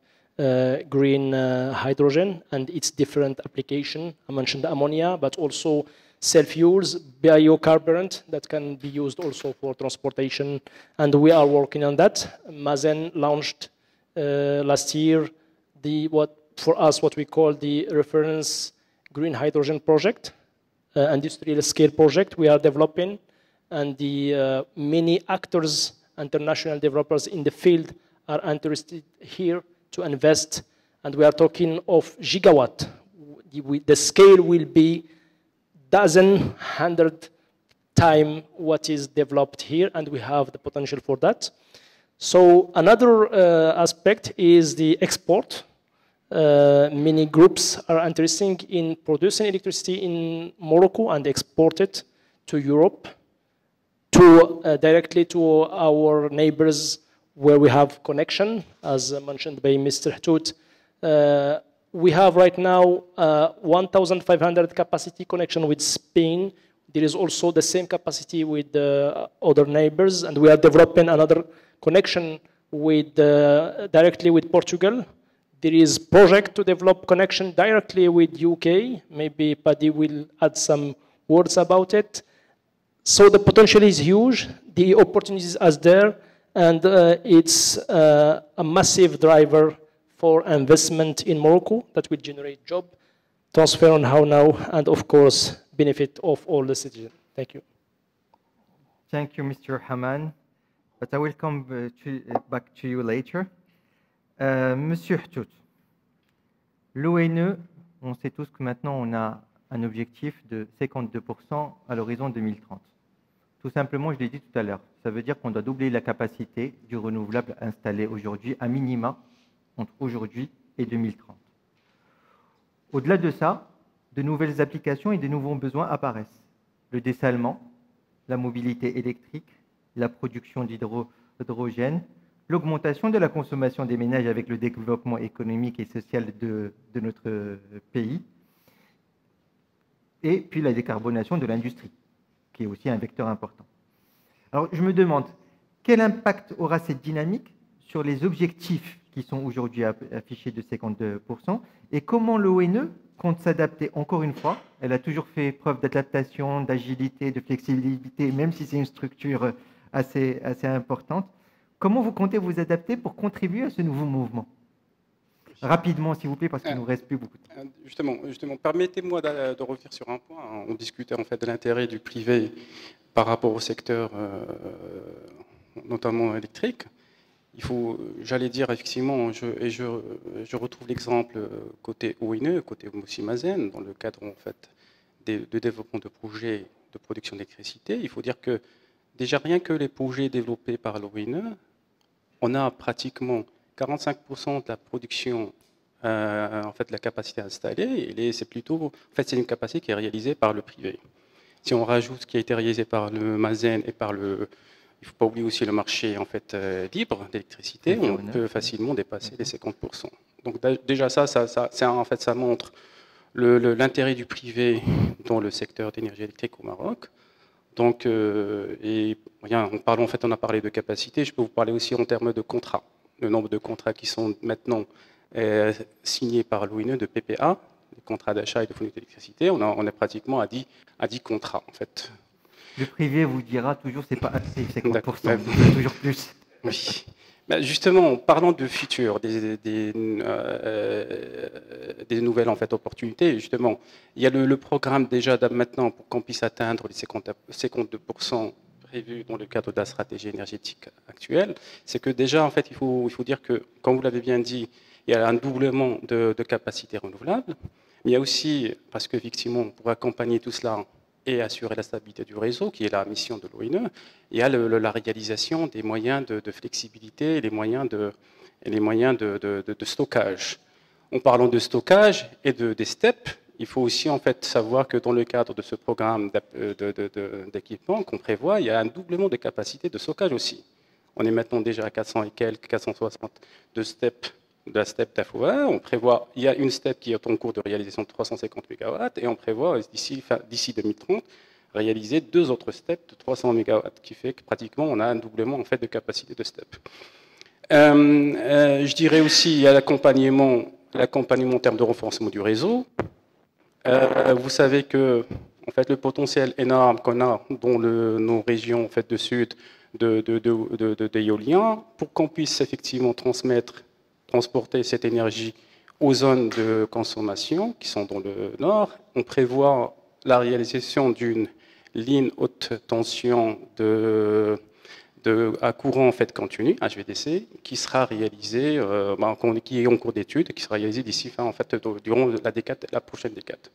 green hydrogen and its different application. I mentioned ammonia, but also self-use, biocarburant that can be used also for transportation, and we are working on that. Mazen launched last year what we call the reference green hydrogen project, industrial scale project we are developing, and the many actors, international developers in the field are interested here to invest, and we are talking of gigawatt. The scale will be dozen, 100 times what is developed here, and we have the potential for that. So another aspect is the export. Many groups are interested in producing electricity in Morocco and export it to Europe, directly to our neighbors where we have connection, as mentioned by Mr. Htout. We have right now 1,500 capacity connection with Spain. There is also the same capacity with the other neighbors, and we are developing another connection with directly with Portugal. There is project to develop connection directly with UK. Maybe Paddy will add some words about it. So the potential is huge. The opportunities are there, and it's a massive driver for investment in Morocco that will generate job, transfer on how now, and of course, benefit of all the citizens. Thank you. Thank you, Mr. Haman. But I will come back to you later. Monsieur Htout, l'ONE, on sait tous que maintenant on a un objectif de 52% à l'horizon 2030. Tout simplement, je l'ai dit tout à l'heure, ça veut dire qu'on doit doubler la capacité du renouvelable installé aujourd'hui, à minima, entre aujourd'hui et 2030. Au-delà de ça, de nouvelles applications et de nouveaux besoins apparaissent. Le dessalement, la mobilité électrique, la production d'hydrogène, l'augmentation de la consommation des ménages avec le développement économique et social de notre pays, et puis la décarbonation de l'industrie, qui est aussi un vecteur important. Alors, je me demande, quel impact aura cette dynamique sur les objectifs qui sont aujourd'hui affichés de 52%, et comment l'ONE compte s'adapter encore une fois? Elle a toujours fait preuve d'adaptation, d'agilité, de flexibilité, même si c'est une structure assez importante. Comment vous comptez vous adapter pour contribuer à ce nouveau mouvement? Rapidement, s'il vous plaît, parce qu'il ne nous reste plus beaucoup de temps. Justement, permettez-moi de revenir sur un point. On discutait en fait de l'intérêt du privé par rapport au secteur, notamment électrique. Il faut, j'allais dire effectivement, je retrouve l'exemple côté ONE, côté aussi Mazen, dans le cadre en fait de développement de projets de production d'électricité. Il faut dire que déjà rien que les projets développés par l'ONE, on a pratiquement 45% de la production, en fait, de la capacité installée, et c'est plutôt, en fait, c'est une capacité qui est réalisée par le privé. Si on rajoute ce qui a été réalisé par le Mazen et par le, il ne faut pas oublier aussi le marché en fait libre d'électricité, on peut facilement dépasser les 50%. Donc déjà en fait, ça montre l'intérêt du privé dans le secteur d'énergie électrique au Maroc. Donc, et rien, on a parlé de capacité, je peux vous parler aussi en termes de contrats. Le nombre de contrats qui sont maintenant signés par l'ONE de PPA, les contrats d'achat et de fourniture d'électricité, on est pratiquement à 10 contrats en fait. Le privé vous dira toujours c'est pas assez, 50%, vous voulez toujours plus. Oui. Ben justement, parlant du futur, des nouvelles en fait, opportunités, justement, il y a le programme déjà maintenant pour qu'on puisse atteindre les 52% prévus dans le cadre de la stratégie énergétique actuelle. C'est que déjà, en fait, il faut dire que, comme vous l'avez bien dit, il y a un doublement de capacités renouvelables. Mais il y a aussi, parce qu'effectivement, pour accompagner tout cela, et assurer la stabilité du réseau, qui est la mission de l'ONE. Il y a la réalisation des moyens de flexibilité et les moyens de stockage. En parlant de stockage et des steps, il faut aussi en fait savoir que dans le cadre de ce programme d'équipement qu'on prévoit, il y a un doublement des capacités de stockage aussi. On est maintenant déjà à 400 et quelques, 460 de la step d'AFOA. On prévoit, il y a une step qui est en cours de réalisation de 350 MW et on prévoit d'ici 2030 réaliser 2 autres steps de 300 MW, qui fait que pratiquement on a un doublement en fait de capacité de step. Je dirais aussi il y a l'accompagnement en termes de renforcement du réseau. Vous savez que en fait, le potentiel énorme qu'on a dans nos régions en fait, de sud d'éolien, pour qu'on puisse effectivement transporter cette énergie aux zones de consommation qui sont dans le nord, on prévoit la réalisation d'une ligne haute tension à courant en fait, continu, HVDC, qui sera réalisée, qui est en cours d'étude, qui sera réalisée d'ici durant la prochaine décade.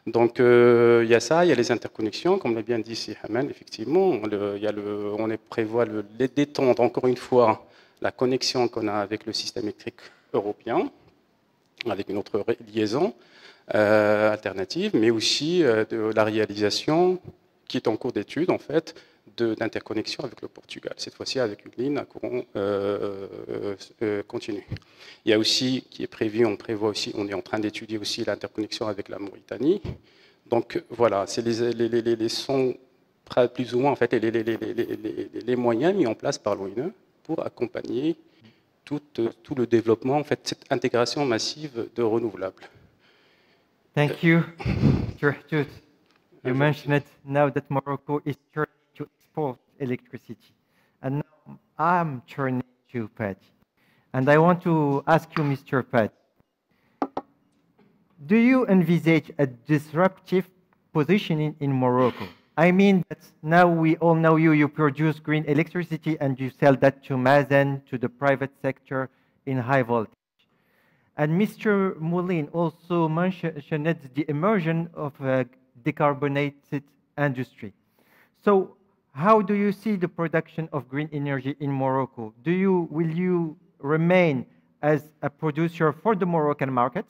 Donc il y a ça, il y a les interconnexions, comme l'a bien dit ici Haman, effectivement, on prévoit d'étendre encore une fois la connexion qu'on a avec le système électrique européen, avec une autre liaison alternative, mais aussi de la réalisation qui est en cours d'étude en fait, d'interconnexion avec le Portugal, cette fois-ci avec une ligne à courant continu. Il y a aussi, qui est prévu, on est en train d'étudier aussi l'interconnexion avec la Mauritanie. Donc voilà, c'est sont plus ou moins en fait, les moyens mis en place par l'ONE pour accompagner tout le développement, en fait, cette intégration massive de renouvelables. Thank you, Mr. Htout. You mentioned now that Morocco is turning to export electricity. And now I'm turning to Patty. And I want to ask you, Mr. Patty, do you envisage a disruptive positioning in Morocco? I mean that now we all know you produce green electricity and you sell that to Mazen, to the private sector in high voltage. And Mr. Moulin also mentioned the immersion of a decarbonated industry. So how do you see the production of green energy in Morocco? Will you remain as a producer for the Moroccan market?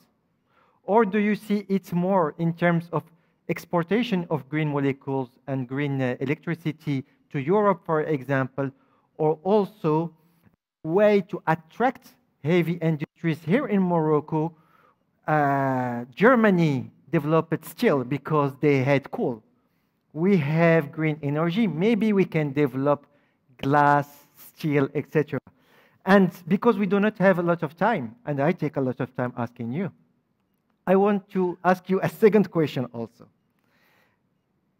Or do you see it more in terms of exportation of green molecules and green electricity to Europe, for example, or also a way to attract heavy industries here in Morocco? Germany developed steel because they had coal. We have green energy. Maybe we can develop glass, steel, etc. And because we do not have a lot of time, and I take a lot of time asking you, I want to ask you a second question also.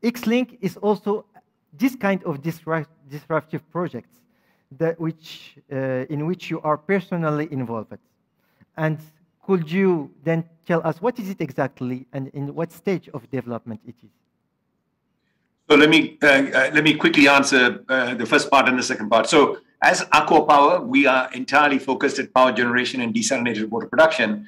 X-Link is also this kind of disruptive projects in which you are personally involved. And could you then tell us what is it exactly and in what stage of development it is? So let me quickly answer the first part and the second part. So as Aqua Power, we are entirely focused at power generation and desalinated water production,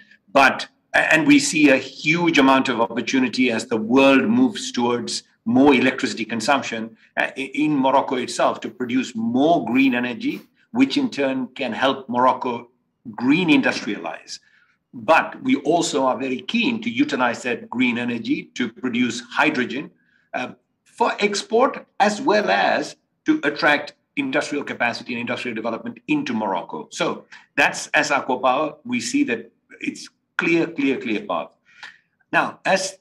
and we see a huge amount of opportunity as the world moves towards more electricity consumption in Morocco itself to produce more green energy, which in turn can help Morocco green industrialize. But we also are very keen to utilize that green energy to produce hydrogen for export, as well as to attract industrial capacity and industrial development into Morocco. So that's, as Aqua Power, we see that it's clear path. Now, as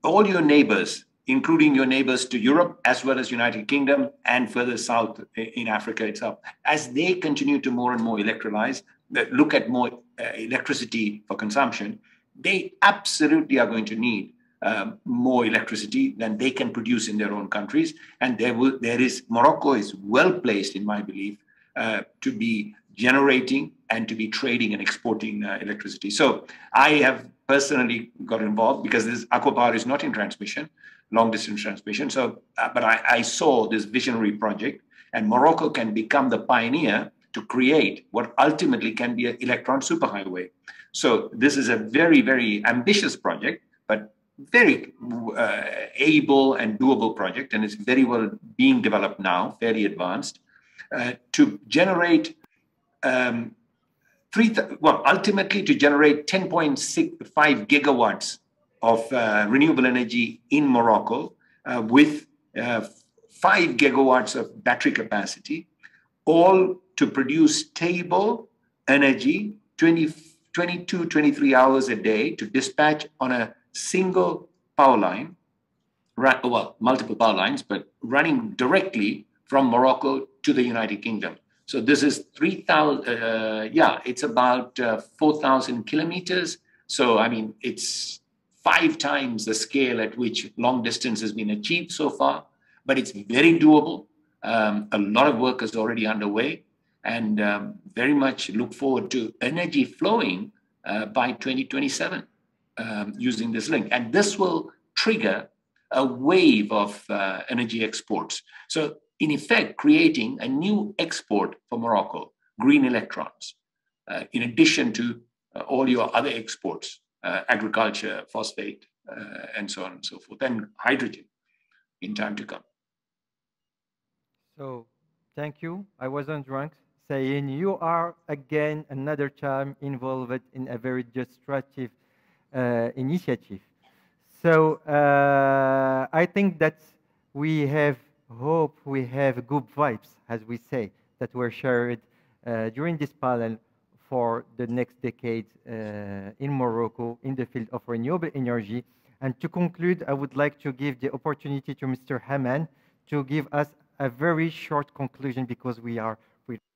all your neighbors, including your neighbors to Europe, as well as United Kingdom and further south in Africa itself, as they continue to more and more electrolyze, look at more electricity for consumption, they absolutely are going to need more electricity than they can produce in their own countries. And Morocco is well placed, in my belief, to be generating and to be trading and exporting electricity. So I have personally got involved because this Aqua Power is not in transmission, long distance transmission. So, but I saw this visionary project, and Morocco can become the pioneer to create what ultimately can be an electron superhighway. So this is a very, very ambitious project, but very able and doable project, and it's very well being developed now, fairly advanced, to generate ultimately to generate 10.65 gigawatts of renewable energy in Morocco with 5 gigawatts of battery capacity, all to produce stable energy 22, 23 hours a day to dispatch on a single power line, well, multiple power lines, but running directly from Morocco to the United Kingdom. So this is 3,000, it's about 4,000 kilometers. So, I mean, it's 5 times the scale at which long distance has been achieved so far, but it's very doable. A lot of work is already underway, and very much look forward to energy flowing by 2027 using this link. And this will trigger a wave of energy exports. So in effect, creating a new export for Morocco, green electrons, in addition to all your other exports, agriculture, phosphate, and so on and so forth, and hydrogen in time to come. So, thank you. I wasn't drunk saying you are again another time involved in a very destructive initiative. So I think that we have hope, we have good vibes, as we say, that were shared during this panel for the next decade in Morocco in the field of renewable energy. And to conclude, I would like to give the opportunity to Mr. Haman to give us a very short conclusion because we are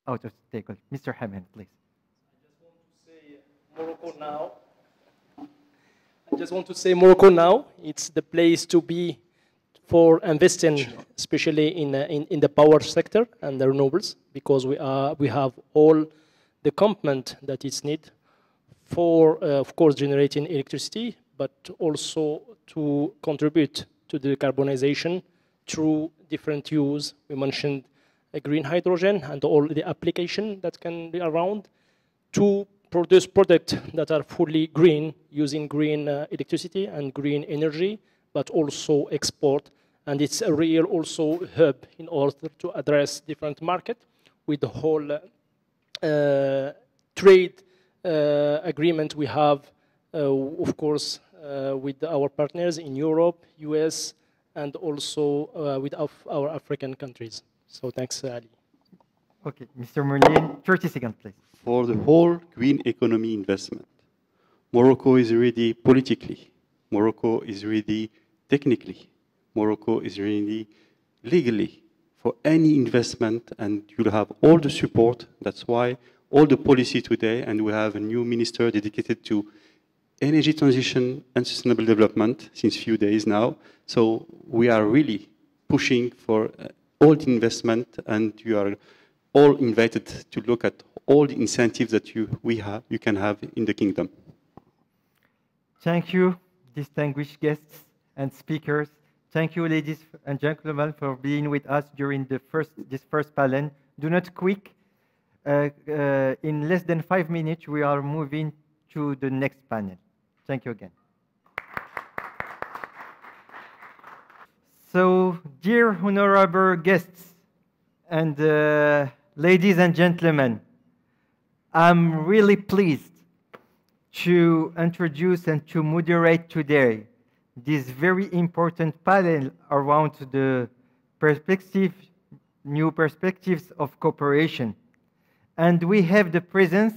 out of schedule. Mr. Haman, please. I just want to say Morocco now, it's the place to be for investing, especially in the power sector and the renewables, because we have all the component that is needed for, of course, generating electricity, but also to contribute to the decarbonization through different use. We mentioned green hydrogen and all the application that can be around to produce products that are fully green, using green electricity and green energy, but also export. And it's a real also hub in order to address different market with the whole trade agreement we have, of course, with our partners in Europe, US, and also with our African countries. So thanks, Ali. Okay, Mr. Moulin, 30 seconds, please. For the whole green economy investment, Morocco is ready politically. Morocco is ready technically. Morocco is ready legally for any investment, and you'll have all the support. That's why all the policy today, and we have a new minister dedicated to energy transition and sustainable development since a few days now. So we are really pushing for all the investment, and you are all invited to look at all the incentives that you can have in the kingdom. Thank you, distinguished guests and speakers. Thank you, ladies and gentlemen, for being with us during this first panel. Do not quit. In less than 5 minutes, we are moving to the next panel. Thank you again. So, dear honorable guests and ladies and gentlemen, I'm really pleased to introduce and to moderate today this very important panel around the new perspectives of cooperation. And we have the presence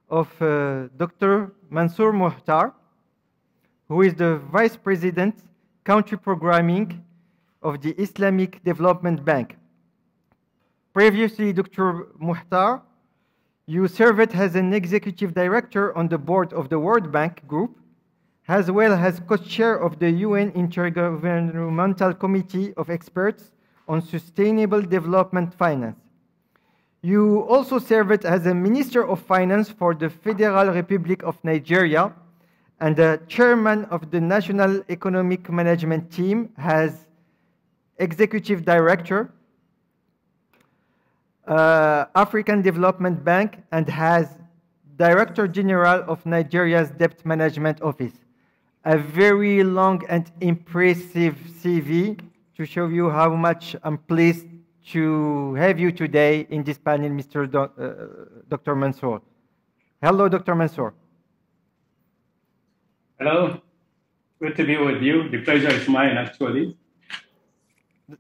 of Dr. Mansour Muhtar, who is the Vice President, Country Programming of the Islamic Development Bank. Previously, Dr. Muhtar, you served as an Executive Director on the board of the World Bank Group, as well as co-chair of the UN Intergovernmental Committee of Experts on Sustainable Development Finance. You also served as a Minister of Finance for the Federal Republic of Nigeria and the Chairman of the National Economic Management Team as Executive Director, African Development Bank, and as Director General of Nigeria's Debt Management Office. a very long and impressive CV to show you how much I'm pleased to have you today in this panel, Dr. Mansour. Hello, Dr. Mansour. Hello, good to be with you. The pleasure is mine, actually.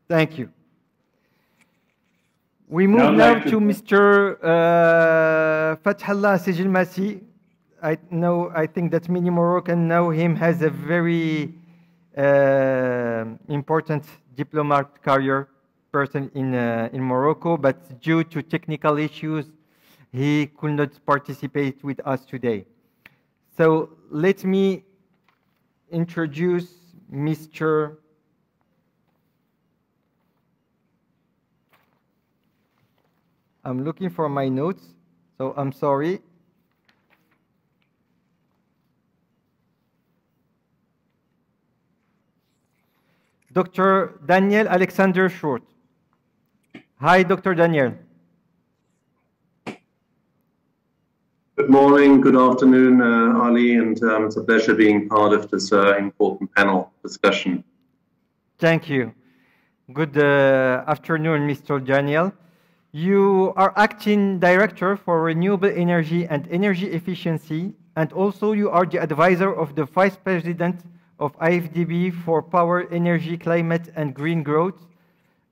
Thank you. We move now to Mr. Fathallah Sijilmasi. I think that many Moroccans know him as a very important diplomat career person in Morocco, but due to technical issues, he could not participate with us today. So let me introduce Mr. I'm looking for my notes, so I'm sorry. Dr. Daniel Alexander Short. Hi, Dr. Daniel. Good morning, good afternoon, Ali, and it's a pleasure being part of this important panel discussion. Thank you. Good afternoon, Mr. Daniel. You are acting director for renewable energy and energy efficiency, and also you are the advisor of the vice president of IFDB for power, energy, climate, and green growth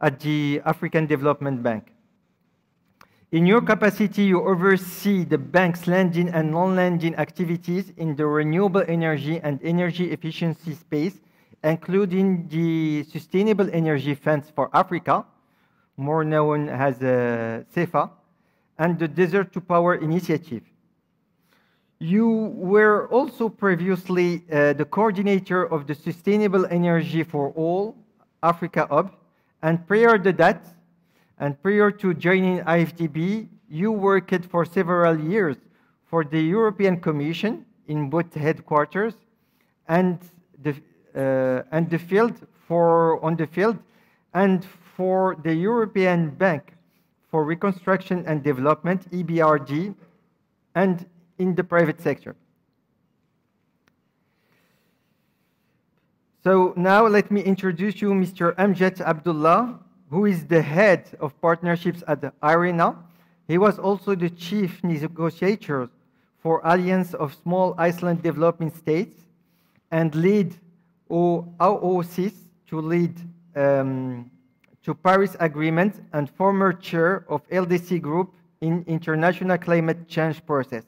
at the African Development Bank. In your capacity, you oversee the bank's lending and non-lending activities in the renewable energy and energy efficiency space, including the Sustainable Energy Funds for Africa, more known as CEFA, and the Desert to Power Initiative. You were also previously the coordinator of the Sustainable Energy for All Africa Hub, and prior to that, and prior to joining IFDB, you worked for several years for the European Commission in both headquarters and the field and for the European Bank for Reconstruction and Development, EBRD, and in the private sector. So now let me introduce you Mr. Amjad Abdullah, who is the head of partnerships at the IRENA. He was also the chief negotiator for Alliance of Small Island Development States and lead OOCs to lead to Paris Agreement and former chair of LDC Group in international climate change process.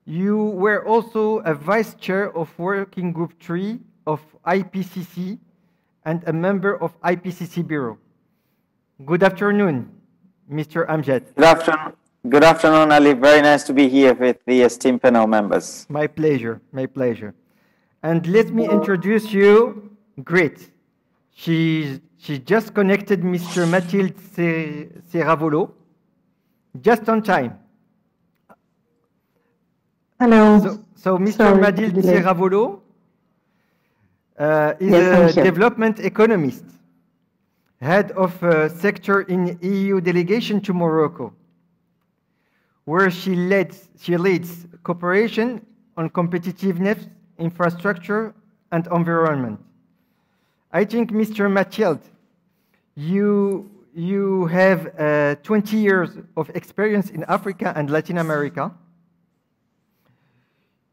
You were also a vice chair of Working Group 3 of IPCC and a member of IPCC Bureau. Good afternoon, Mr. Amjad. Good afternoon, Ali. Very nice to be here with the esteemed panel members. My pleasure, my pleasure. And let me introduce you. Great. She just connected Mr. Mathilde Serravolo just on time. Hello. So Mr. Mathilde Serravolo is a development economist, head of sector in EU delegation to Morocco, where she leads cooperation on competitiveness, infrastructure, and environment. I think, Mr. Mathilde, you have 20 years of experience in Africa and Latin America.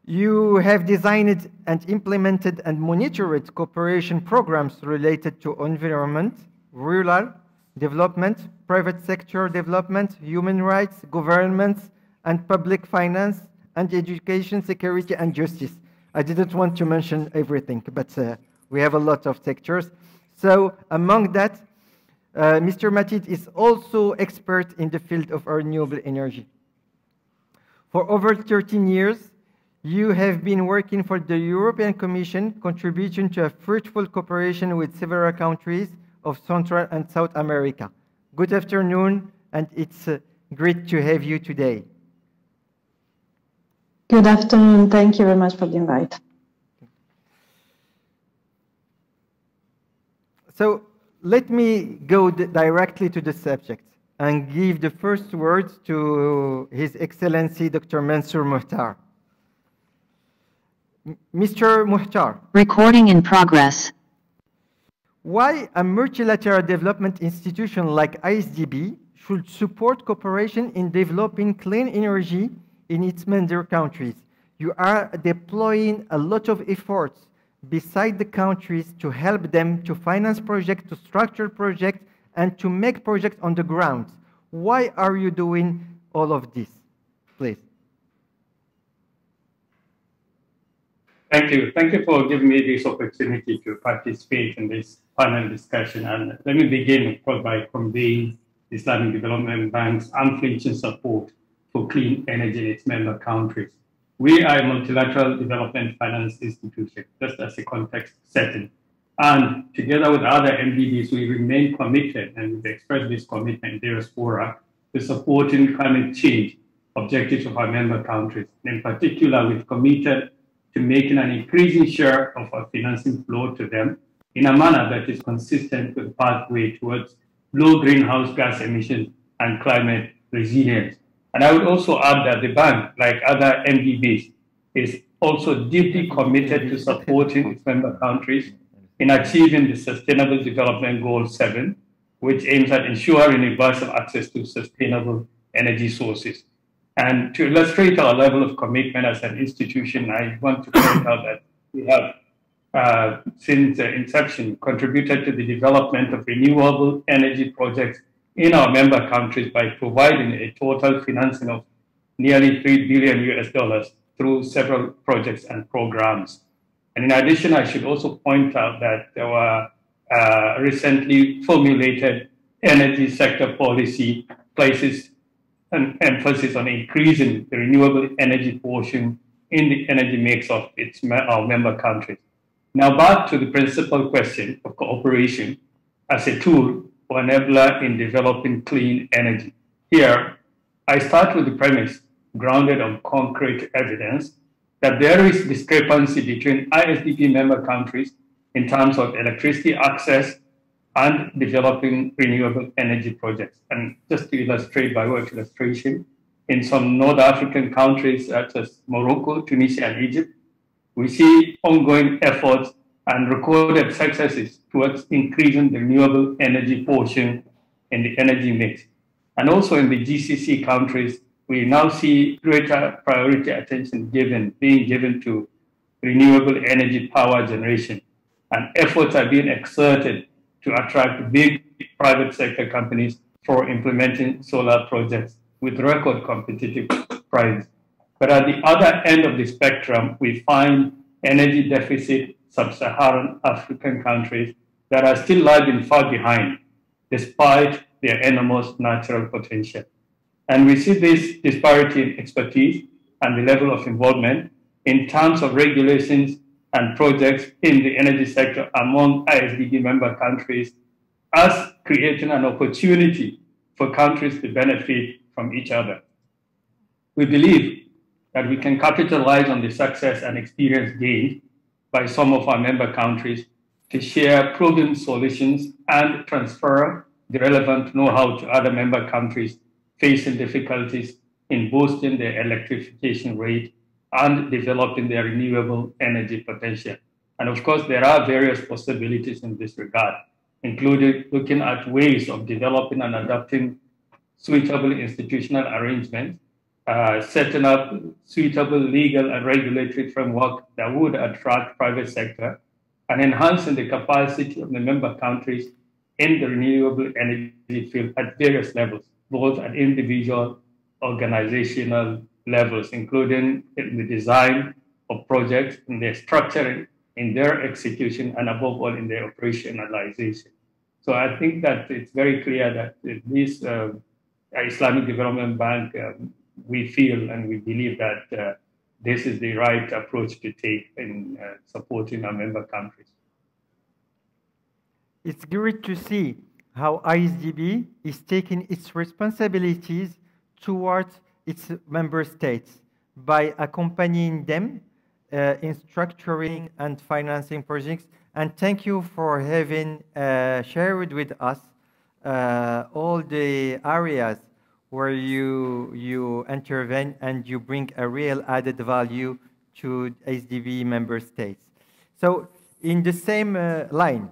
You have designed and implemented and monitored cooperation programs related to environment, rural development, private sector development, human rights, governance, and public finance, and education, security, and justice. I didn't want to mention everything, but we have a lot of sectors. So among that, Mr. Mathilde is also expert in the field of renewable energy. For over 13 years, you have been working for the European Commission, contributing to a fruitful cooperation with several countries of Central and South America. Good afternoon, and it's great to have you today. Good afternoon. Thank you very much for the invite. So let me go directly to the subject and give the first words to His Excellency Dr. Mansour Muhtar. Mr. Muhtar. Recording in progress. Why a multilateral development institution like ISDB should support cooperation in developing clean energy in its member countries? You are deploying a lot of efforts beside the countries to help them to finance projects, to structure projects, and to make projects on the ground. Why are you doing all of this? Please. Thank you. Thank you for giving me this opportunity to participate in this panel discussion. And let me begin, of course, by conveying the Islamic Development Bank's unflinching support for clean energy in its member countries. We are a multilateral development finance institution, just as a context setting. And together with other MDBs, we remain committed, and we've expressed this commitment in various fora, to supporting climate change objectives of our member countries. In particular, we've committed to making an increasing share of our financing flow to them in a manner that is consistent with the pathway towards low greenhouse gas emissions and climate resilience. And I would also add that the bank, like other MDBs, is also deeply committed to supporting its member countries in achieving the Sustainable Development Goal 7, which aims at ensuring universal access to sustainable energy sources. And to illustrate our level of commitment as an institution, I want to point out that we have, since inception, contributed to the development of renewable energy projects in our member countries by providing a total financing of nearly $3 billion through several projects and programs. And in addition, I should also point out that our recently formulated energy sector policy places an emphasis on increasing the renewable energy portion in the energy mix of our member countries. Now back to the principal question of cooperation as a tool or enabler in developing clean energy. Here, I start with the premise, grounded on concrete evidence, that there is discrepancy between ISDB member countries in terms of electricity access and developing renewable energy projects. And just to illustrate by way of illustration, in some North African countries such as Morocco, Tunisia, and Egypt, we see ongoing efforts and recorded successes towards increasing the renewable energy portion in the energy mix. And also in the GCC countries, we now see greater priority attention being given to renewable energy power generation. And efforts are being exerted to attract big private sector companies for implementing solar projects with record competitive prices. But at the other end of the spectrum, we find energy deficit sub-Saharan African countries that are still lagging far behind, despite their enormous natural potential. And we see this disparity in expertise and the level of involvement in terms of regulations and projects in the energy sector among ISDB member countries as creating an opportunity for countries to benefit from each other. We believe that we can capitalize on the success and experience gained by some of our member countries to share proven solutions and transfer the relevant know-how to other member countries facing difficulties in boosting their electrification rate and developing their renewable energy potential. And of course, there are various possibilities in this regard, including looking at ways of developing and adapting suitable institutional arrangements, setting up suitable legal and regulatory framework that would attract private sector, and enhancing the capacity of the member countries in the renewable energy field at various levels, both at individual, organizational levels, including in the design of projects, in their structuring, in their execution, and above all, in their operationalization. So I think that it's very clear that this Islamic Development Bank, we feel and we believe that this is the right approach to take in supporting our member countries. It's great to see how ISDB is taking its responsibilities towards its member states by accompanying them in structuring and financing projects. And thank you for having shared with us all the areas where you intervene and you bring a real added value to SDB member states. So in the same line,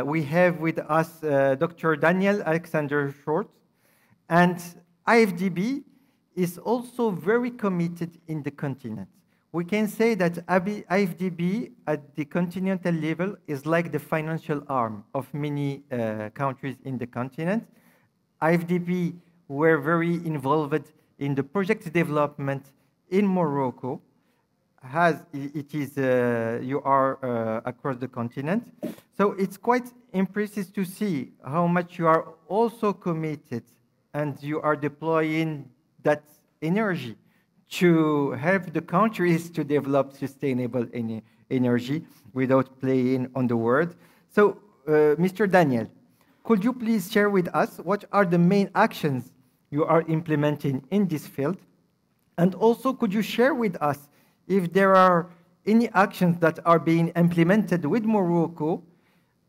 we have with us Dr. Daniel Alexander Short, and IFDB is also very committed in the continent. We can say that IFDB at the continental level is like the financial arm of many countries in the continent. IFDB were very involved in the project development in Morocco, as it is, you are across the continent. So it's quite impressive to see how much you are also committed and you are deploying that energy to help the countries to develop sustainable energy without playing on the word. So, Mr. Daniel, could you please share with us what are the main actions you are implementing in this field? And also, could you share with us if there are any actions that are being implemented with Morocco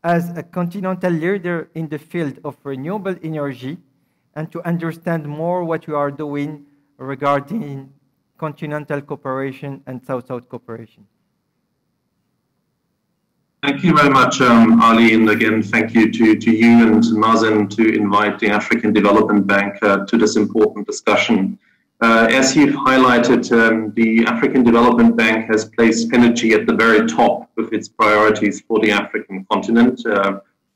as a continental leader in the field of renewable energy, and to understand more what you are doing regarding continental cooperation and South-South cooperation? Thank you very much, Ali, and again, thank you to you and Mazen to invite the African Development Bank to this important discussion. As you've highlighted, the African Development Bank has placed energy at the very top of its priorities for the African continent,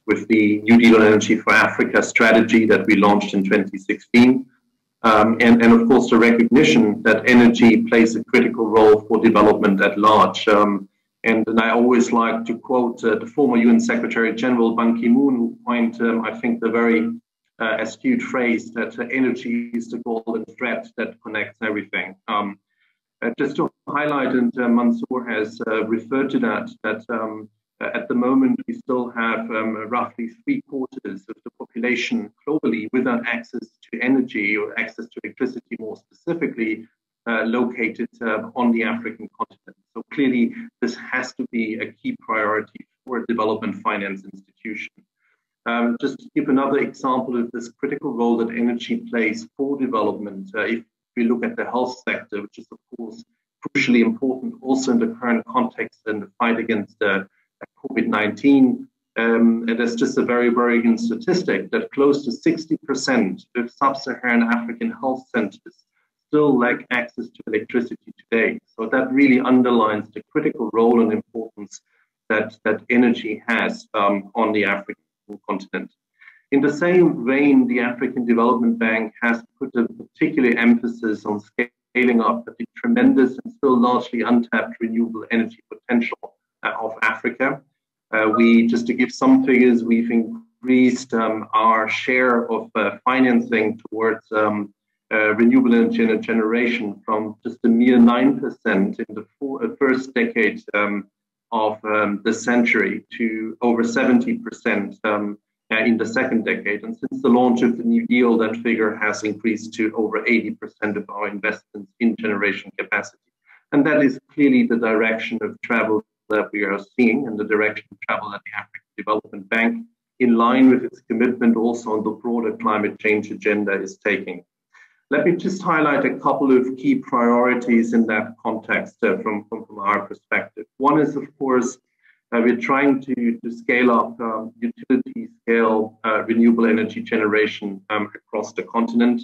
with the New Deal on Energy for Africa strategy that we launched in 2016. And of course, the recognition that energy plays a critical role for development at large. And I always like to quote the former UN Secretary General Ban Ki-moon, who coined, I think, the very astute phrase that energy is the golden thread that connects everything. Just to highlight, and Mansour has referred to that at the moment we still have roughly 3/4 of the population globally without access to energy or access to electricity, more specifically, located on the African continent. So clearly, this has to be a key priority for a development finance institution. Just to give another example of this critical role that energy plays for development, if we look at the health sector, which is of course crucially important also in the current context and the fight against COVID-19, there's just a very worrying statistic that close to 60% of sub-Saharan African health centers still lack access to electricity today. So that really underlines the critical role and importance that energy has on the African continent. In the same vein, the African Development Bank has put a particular emphasis on scaling up the tremendous and still largely untapped renewable energy potential of Africa. Just to give some figures, we've increased our share of financing towards renewable energy generation from just a mere 9% in the first decade of the century to over 70% in the second decade. And since the launch of the New Deal, that figure has increased to over 80% of our investments in generation capacity. And that is clearly the direction of travel that we are seeing, and the direction of travel that the African Development Bank, in line with its commitment also on the broader climate change agenda, is taking. Let me just highlight a couple of key priorities in that context from our perspective. One is, of course, we're trying to scale up utility scale renewable energy generation across the continent.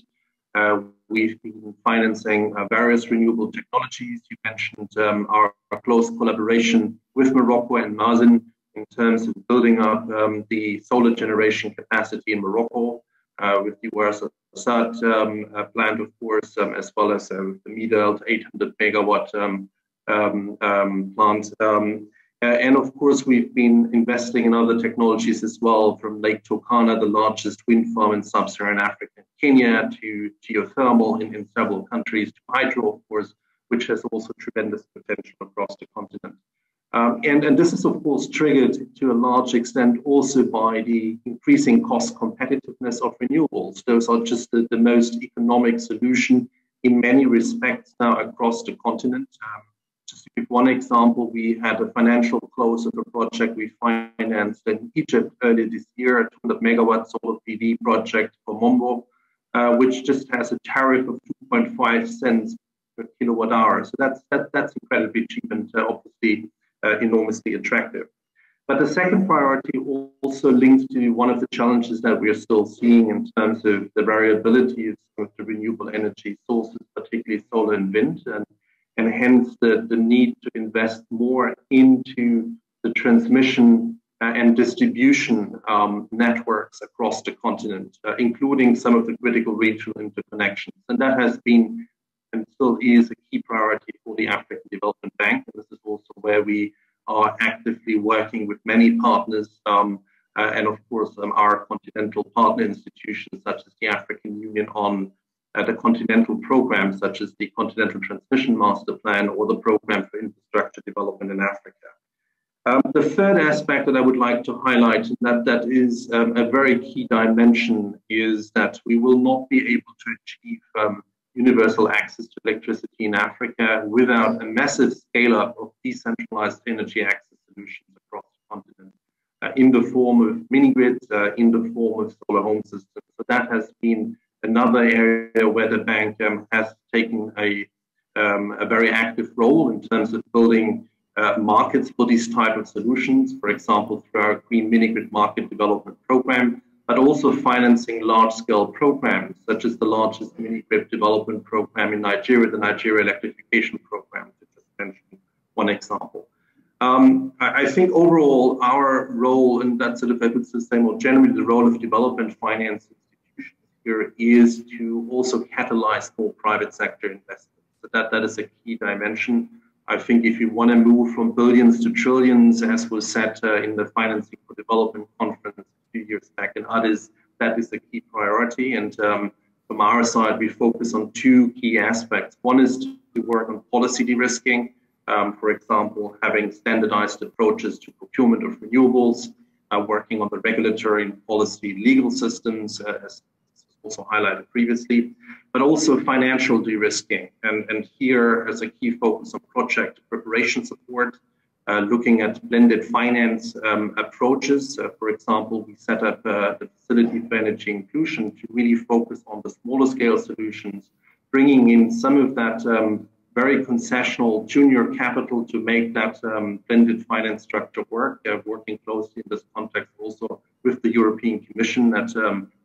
We've been financing various renewable technologies. You mentioned our close collaboration with Morocco and Mazen in terms of building up the solar generation capacity in Morocco with the Ouarzazate plant, of course, as well as the Midelt 800 megawatt plant. And of course, we've been investing in other technologies as well, from Lake Turkana, the largest wind farm in sub-Saharan Africa, Kenya, to geothermal in several countries, to hydro, of course, which has also tremendous potential across the continent. And this is, of course, triggered to a large extent also by the increasing cost competitiveness of renewables. Those are just the most economic solution in many respects now across the continent. Just to give one example, we had a financial close of a project we financed in Egypt earlier this year, a 200 megawatt solar PV project for Mombo, which just has a tariff of 2.5 cents per kilowatt hour. So that's incredibly cheap and obviously enormously attractive. But the second priority also links to one of the challenges that we are still seeing in terms of the variability of the renewable energy sources, particularly solar and wind, and hence the need to invest more into the transmission and distribution networks across the continent, including some of the critical regional interconnections. And that has been and still is a key priority for the African Development Bank. And this is also where we are actively working with many partners and of course our continental partner institutions such as the African Union on the continental programs such as the Continental Transmission Master Plan or the Program for Infrastructure Development in Africa. The third aspect that I would like to highlight, that is a very key dimension, is that we will not be able to achieve universal access to electricity in Africa without a massive scale-up of decentralized energy access solutions across the continent in the form of mini-grids, in the form of solar home systems. So that has been another area where the bank has taken a very active role in terms of building markets for these type of solutions, for example, through our Green Mini-Grid Market Development Program, but also financing large-scale programs, such as the largest mini-grid development program in Nigeria, the Nigeria Electrification Program, to just mention one example. I think overall, our role, and that's sort of, I would say more generally, the role of development finance institutions here is to also catalyze more private sector investment. So that is a key dimension. I think if you want to move from billions to trillions, as was said in the Financing for Development conference a few years back in Addis, that is a key priority. And from our side, we focus on two key aspects. One is to work on policy de-risking, for example, having standardized approaches to procurement of renewables, working on the regulatory and policy legal systems, as also highlighted previously, but also financial de-risking. And here as a key focus on project preparation support, looking at blended finance approaches. For example, we set up the Facility for Energy Inclusion to really focus on the smaller scale solutions, bringing in some of that very concessional junior capital to make that blended finance structure work, working closely in this context also with the European Commission that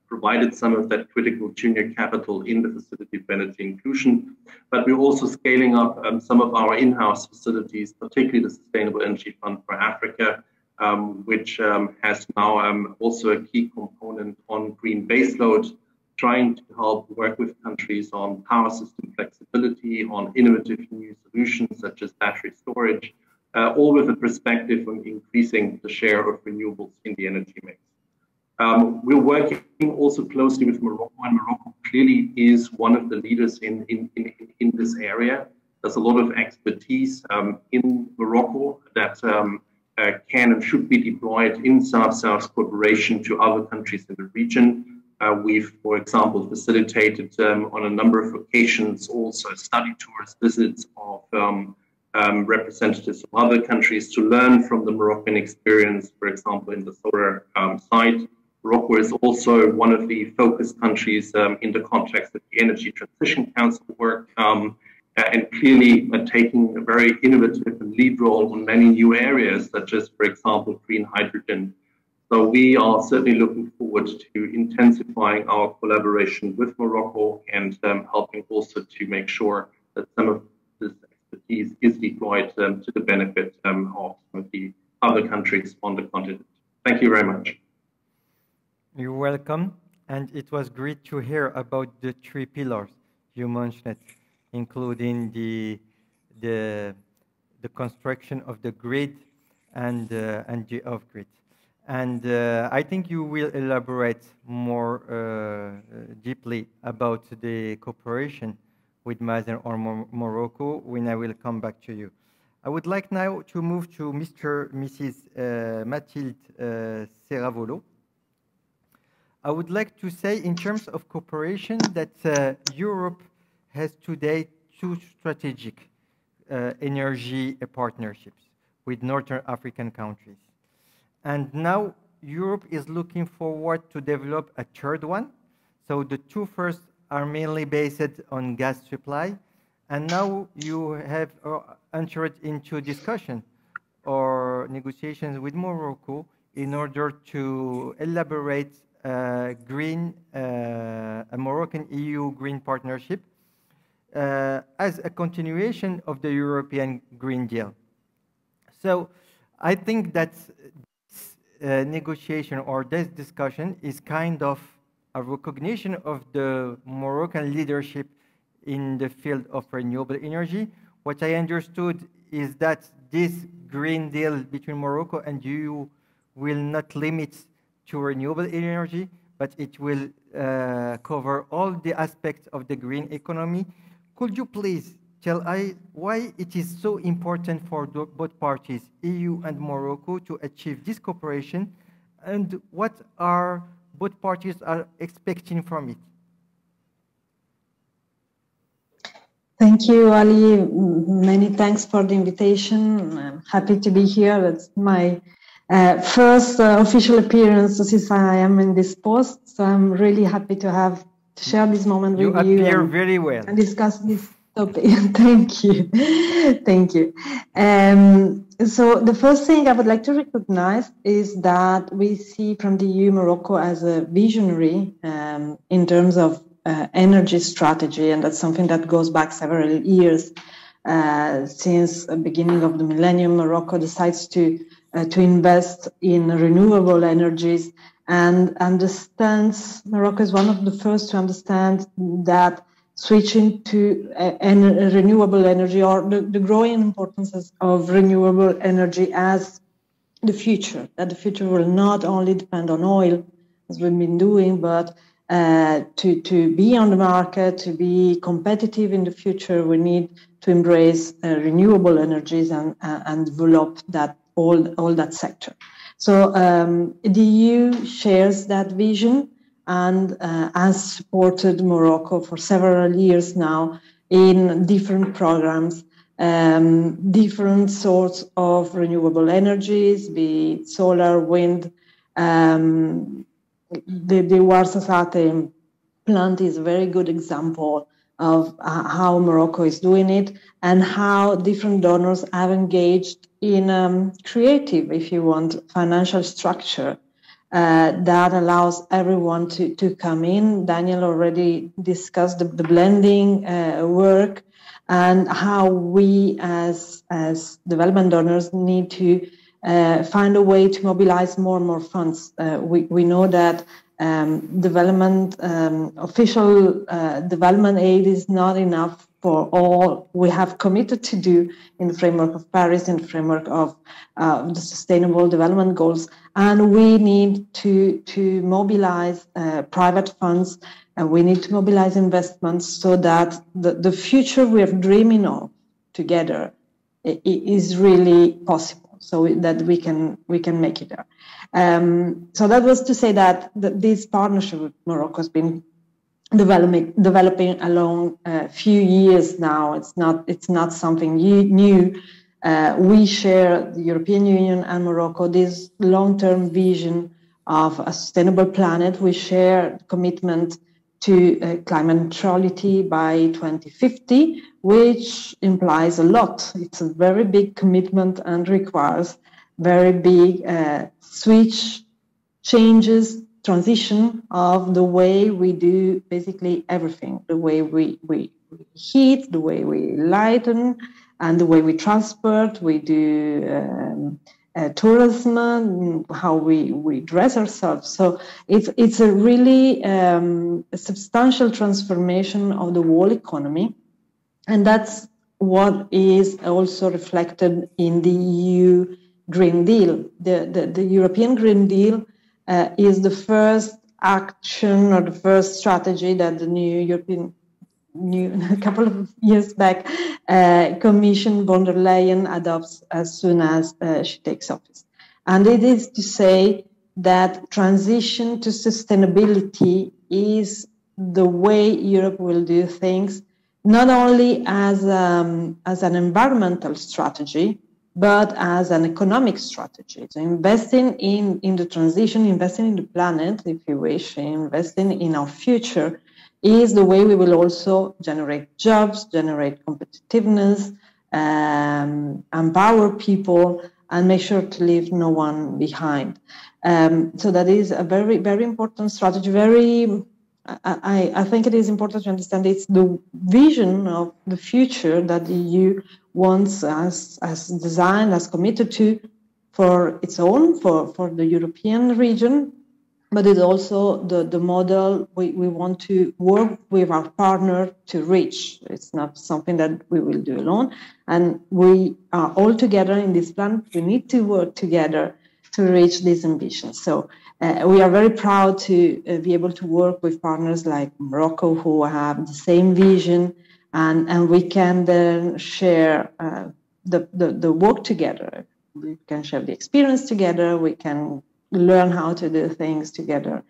provided some of that critical junior capital in the Facility for Energy Inclusion. But we're also scaling up some of our in-house facilities, particularly the Sustainable Energy Fund for Africa, which has now also a key component on green baseload, trying to help work with countries on power system flexibility, on innovative new solutions such as battery storage, all with a perspective on increasing the share of renewables in the energy mix. We're working also closely with Morocco, and Morocco clearly is one of the leaders in this area. There's a lot of expertise in Morocco that can and should be deployed in South-South cooperation to other countries in the region. We've, for example, facilitated on a number of occasions also study tours, visits of representatives of other countries to learn from the Moroccan experience, for example, in the solar side. Morocco is also one of the focus countries in the context of the Energy Transition Council work, and clearly taking a very innovative and lead role on many new areas, such as, for example, green hydrogen. So we are certainly looking forward to intensifying our collaboration with Morocco and helping also to make sure that some of this expertise is deployed to the benefit of some of the other countries on the continent. Thank you very much. You're welcome. And it was great to hear about the three pillars you mentioned, including the construction of the grid and the off-grid. And I think you will elaborate more deeply about the cooperation with Mazen or Morocco when I will come back to you. I would like now to move to Mrs. Mathilde Serravolo. I would like to say in terms of cooperation that Europe has today two strategic energy partnerships with Northern African countries. And now Europe is looking forward to develop a third one. So the two first are mainly based on gas supply, And now you have entered into discussion or negotiations with Morocco in order to elaborate a Moroccan EU green partnership as a continuation of the European Green Deal. So I think that this negotiation or this discussion is kind of a recognition of the Moroccan leadership in the field of renewable energy. What I understood is that this Green Deal between Morocco and EU will not limit to renewable energy, but it will cover all the aspects of the green economy. Could you please tell us why it is so important for both parties, EU and Morocco, to achieve this cooperation, and what are both parties are expecting from it? Thank you, Ali. Many thanks for the invitation. I'm happy to be here. It's my first official appearance since I am in this post. So I'm really happy to share this moment with you. You appear very well. And discuss this topic. Thank you. Thank you. So the first thing I would like to recognize is that we see from the EU Morocco as a visionary in terms of energy strategy, and that's something that goes back several years. Since the beginning of the millennium, Morocco decides to invest in renewable energies and understands, Morocco is one of the first to understand that switching to renewable energy, or the growing importance of renewable energy as the future, that the future will not only depend on oil, as we've been doing, but to be on the market, to be competitive in the future, we need to embrace renewable energies and develop that all that sector. So the EU shares that vision and has supported Morocco for several years now in different programs, different sorts of renewable energies, be it solar, wind. The Ouarzazate plant is a very good example of how Morocco is doing it and how different donors have engaged in creative, if you want, financial structure that allows everyone to come in. Daniel already discussed the blending work and how we as development donors need to find a way to mobilize more and more funds. We know that official development aid is not enough for all we have committed to do in the framework of Paris, in the framework of the Sustainable Development Goals. And we need to mobilize private funds, and we need to mobilize investments so that the future we are dreaming of together is really possible, so that we can make it there. So that was to say that this partnership with Morocco has been developing along a few years now. It's not something new. We share, the European Union and Morocco, this long-term vision of a sustainable planet. We share commitment to climate neutrality by 2050, which implies a lot. It's a very big commitment and requires very big changes, transition of the way we do basically everything, the way we heat, the way we lighten, and the way we transport, we do tourism, how we dress ourselves. So it's a really substantial transformation of the whole economy. And that's what is also reflected in the EU Green Deal. The European Green Deal is the first action or the first strategy that the a couple of years back, Commission von der Leyen adopts as soon as she takes office. And it is to say that transition to sustainability is the way Europe will do things, not only as an environmental strategy, but as an economic strategy. So investing in the transition, investing in the planet, if you wish, investing in our future, is the way we will also generate jobs, generate competitiveness, empower people, and make sure to leave no one behind. So that is a very, very important strategy. I think it is important to understand it's the vision of the future that the EU wants as designed, as committed to for its own, for the European region, but it's also the model we want to work with our partner to reach. It's not something that we will do alone. And we are all together in this plan. We need to work together to reach these ambitions. So we are very proud to be able to work with partners like Morocco who have the same vision, and we can then share the work together. We can share the experience together. We can learn how to do things together,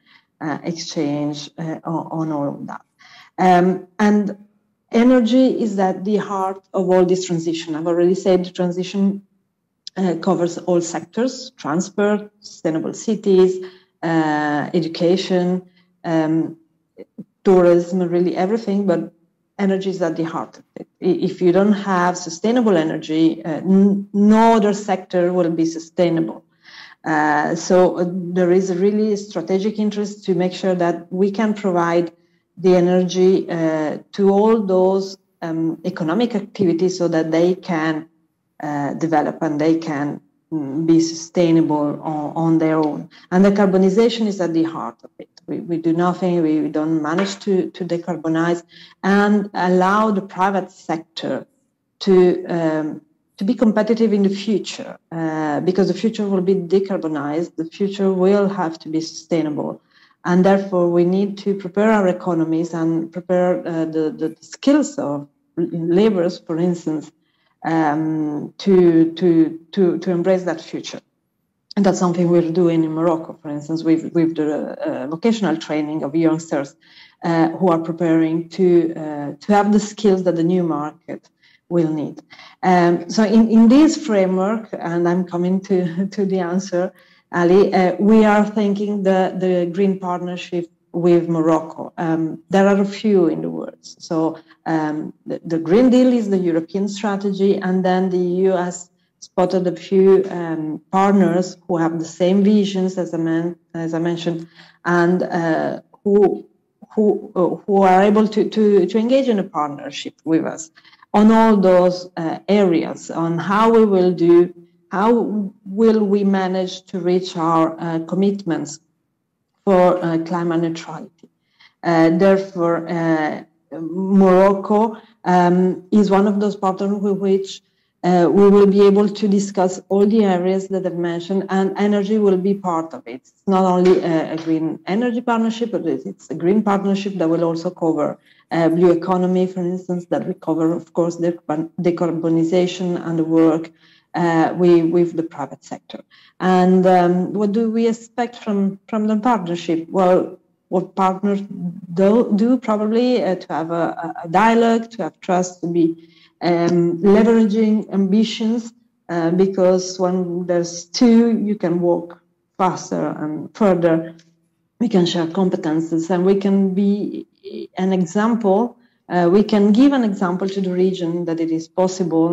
exchange on all of that. And energy is at the heart of all this transition. I've already said the transition covers all sectors: transport, sustainable cities, education, tourism, really everything, but energy is at the heart of it. If you don't have sustainable energy, no other sector will be sustainable. So there is a really strategic interest to make sure that we can provide the energy to all those economic activities so that they can develop and they can be sustainable on their own. And decarbonization is at the heart of it. We do nothing, we don't manage to decarbonize and allow the private sector to be competitive in the future, because the future will be decarbonized, the future will have to be sustainable. And therefore, we need to prepare our economies and prepare the skills of laborers, for instance, to embrace that future. And that's something we're doing in Morocco, for instance, with the vocational training of youngsters who are preparing to have the skills that the new market will need. So in this framework, and I'm coming to the answer, Ali, we are thinking the green partnership with Morocco. There are a few in the world. So the Green Deal is the European strategy, and then the EU has spotted a few partners who have the same visions as I mentioned, and who are able to engage in a partnership with us on all those areas, on how will we manage to reach our commitments for climate neutrality. Therefore, Morocco is one of those partners with which we will be able to discuss all the areas that I've mentioned, and energy will be part of it. It's not only a green energy partnership, but it's a green partnership that will also cover blue economy, for instance, that we cover, of course, decarbonization and the work with the private sector. And what do we expect from the partnership? Well, what partners do probably to have a dialogue, to have trust, to be leveraging ambitions, because when there's two, you can walk faster and further. We can share competences, and we can be an example. We can give an example to the region that it is possible.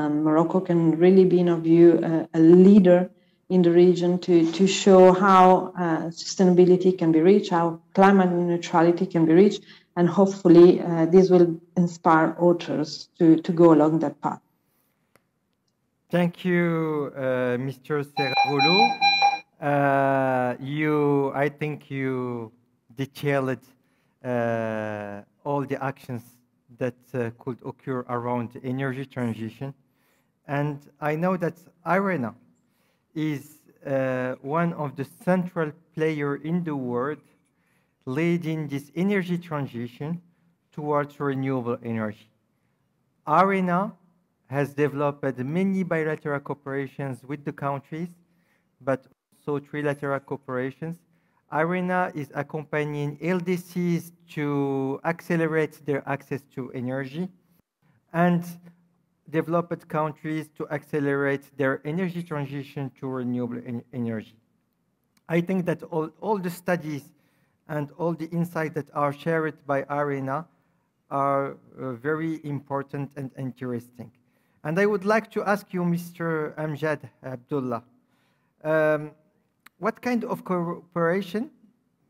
Morocco can really be, in our view, a leader in the region to show how sustainability can be reached, how climate neutrality can be reached, and hopefully this will inspire others to go along that path. Thank you, Mr. Serravolo. I think you detailed all the actions that could occur around the energy transition. And I know that IRENA is one of the central players in the world leading this energy transition towards renewable energy. IRENA has developed many bilateral cooperations with the countries, but also trilateral cooperations. IRENA is accompanying LDCs to accelerate their access to energy, and developed countries to accelerate their energy transition to renewable energy. I think that all the studies and all the insights that are shared by Arena are very important and interesting. And I would like to ask you, Mr. Amjad Abdullah, what kind of cooperation,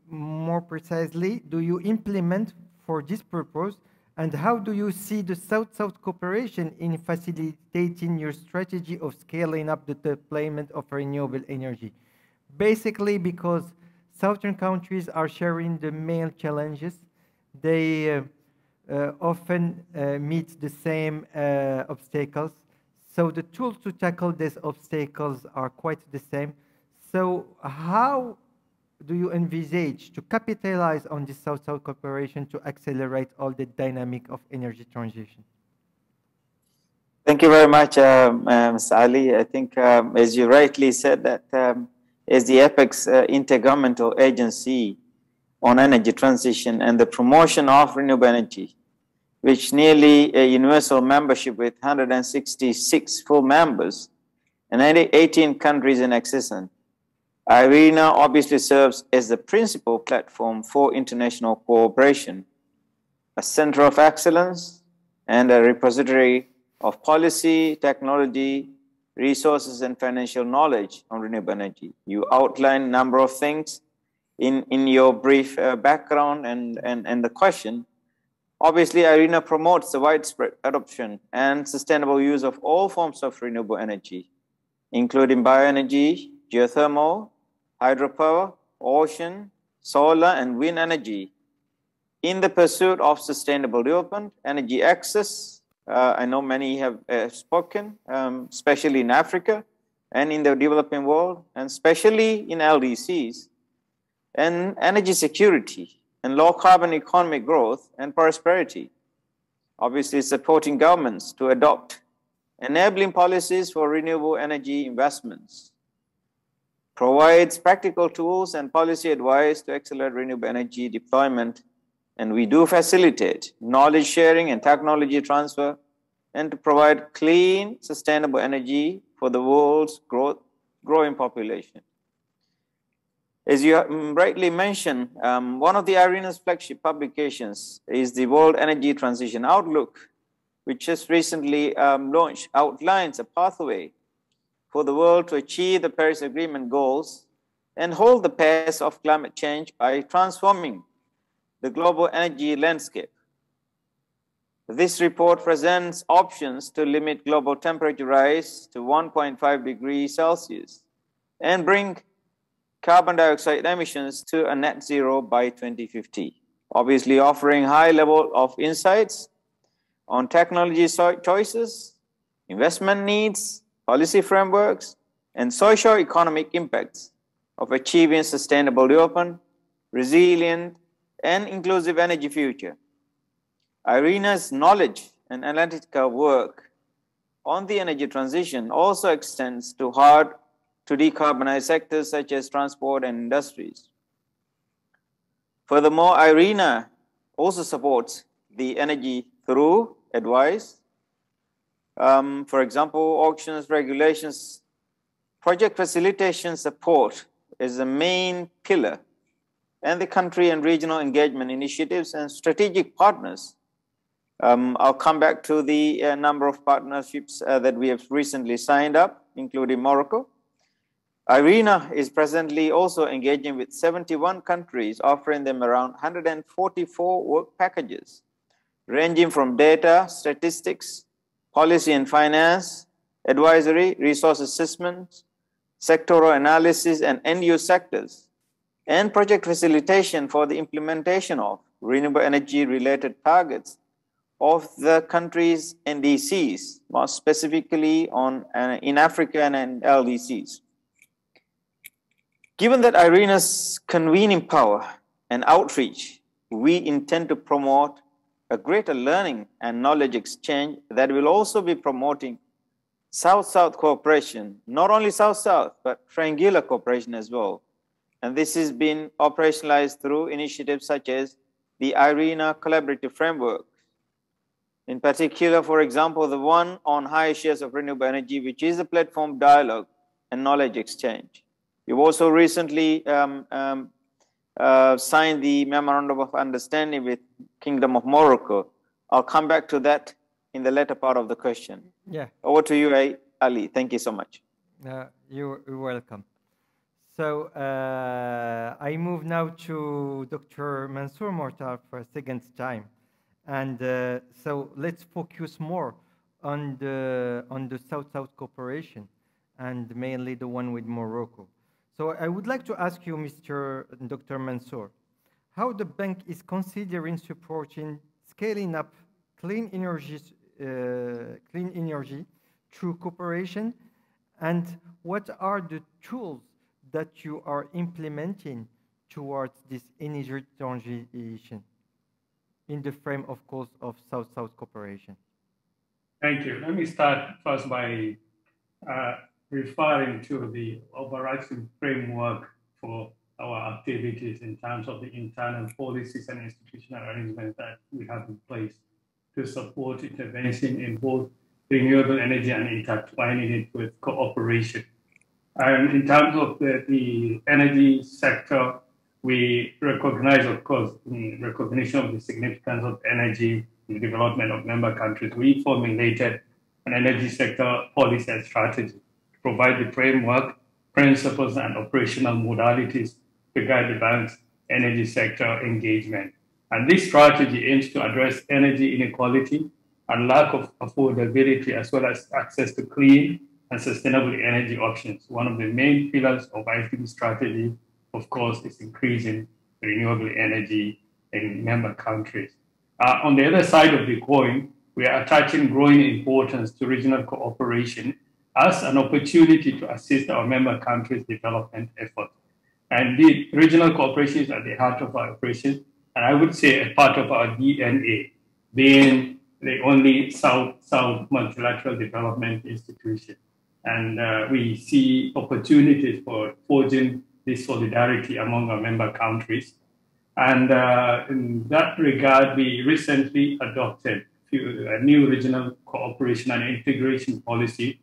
more precisely, do you implement for this purpose, and how do you see the South-South cooperation in facilitating your strategy of scaling up the deployment of renewable energy? Basically, because Southern countries are sharing the main challenges. They often meet the same obstacles. So the tools to tackle these obstacles are quite the same. So how do you envisage to capitalize on this South-South cooperation to accelerate all the dynamic of energy transition? Thank you very much, Mr. Ali. I think, as you rightly said, that as the apex intergovernmental agency on energy transition and the promotion of renewable energy, which nearly a universal membership with 166 full members and 18 countries in existence, IRENA obviously serves as the principal platform for international cooperation, a center of excellence, and a repository of policy, technology, resources, and financial knowledge on renewable energy. You outline a number of things in your brief background and the question. Obviously, IRENA promotes the widespread adoption and sustainable use of all forms of renewable energy, including bioenergy, geothermal, hydropower, ocean, solar, and wind energy in the pursuit of sustainable development, energy access. I know many have spoken, especially in Africa and in the developing world, and especially in LDCs, and energy security and low carbon economic growth and prosperity. Obviously, supporting governments to adopt enabling policies for renewable energy investments, provides practical tools and policy advice to accelerate renewable energy deployment, and we do facilitate knowledge sharing and technology transfer, and to provide clean, sustainable energy for the world's growing population. As you rightly mentioned, one of the IRENA's flagship publications is the World Energy Transition Outlook, which just recently launched, outlines a pathway for the world to achieve the Paris Agreement goals and hold the pace of climate change by transforming the global energy landscape. This report presents options to limit global temperature rise to 1.5 degrees Celsius and bring carbon dioxide emissions to a net zero by 2050. Obviously offering high level of insights on technology choices, investment needs, policy frameworks, and socio-economic impacts of achieving sustainable development, resilient, and inclusive energy future. IRENA's knowledge and analytical work on the energy transition also extends to hard-to-decarbonize sectors such as transport and industries. Furthermore, IRENA also supports the energy through advice. For example, auctions, regulations, project facilitation support is the main pillar, and the country and regional engagement initiatives and strategic partners. I'll come back to the number of partnerships that we have recently signed up, including Morocco. IRENA is presently also engaging with 71 countries, offering them around 144 work packages, ranging from data, statistics, policy and finance, advisory, resource assessment, sectoral analysis, and end-use sectors, and project facilitation for the implementation of renewable energy-related targets of the country's NDCs, more specifically in Africa and in LDCs. Given that IRENA's convening power and outreach, we intend to promote a greater learning and knowledge exchange that will also be promoting South-South cooperation, not only South-South, but triangular cooperation as well. And this has been operationalized through initiatives such as the IRENA Collaborative Framework. In particular, for example, the one on higher shares of renewable energy, which is a platform dialogue and knowledge exchange. We've also recently signed the Memorandum of Understanding with Kingdom of Morocco. I'll come back to that in the later part of the question. Yeah. Over to you, Ali. Thank you so much. You're welcome. So I move now to Dr. Mansour Mortar for a second time. And so let's focus more on the South-South cooperation, and mainly the one with Morocco. So I would like to ask you, Dr. Mansour, how the bank is considering supporting scaling up clean energy through cooperation, and what are the tools that you are implementing towards this energy transition in the frame, of course, of South-South cooperation? Thank you. Let me start first by referring to the overarching framework for our activities in terms of the internal policies and institutional arrangements that we have in place to support intervention in both renewable energy and intertwining it with cooperation. And in terms of the energy sector, we recognize, of course, in recognition of the significance of energy in the development of member countries, we formulated an energy sector policy and strategy to provide the framework, principles, and operational modalities to guide the bank's energy sector engagement. And this strategy aims to address energy inequality and lack of affordability, as well as access to clean and sustainable energy options. One of the main pillars of ICT strategy, of course, is increasing renewable energy in member countries. On the other side of the coin, we are attaching growing importance to regional cooperation as an opportunity to assist our member countries' development efforts. And the regional cooperation is at the heart of our operations, and I would say a part of our DNA, being the only South-South multilateral development institution. And we see opportunities for forging this solidarity among our member countries. And in that regard, we recently adopted a new regional cooperation and integration policy,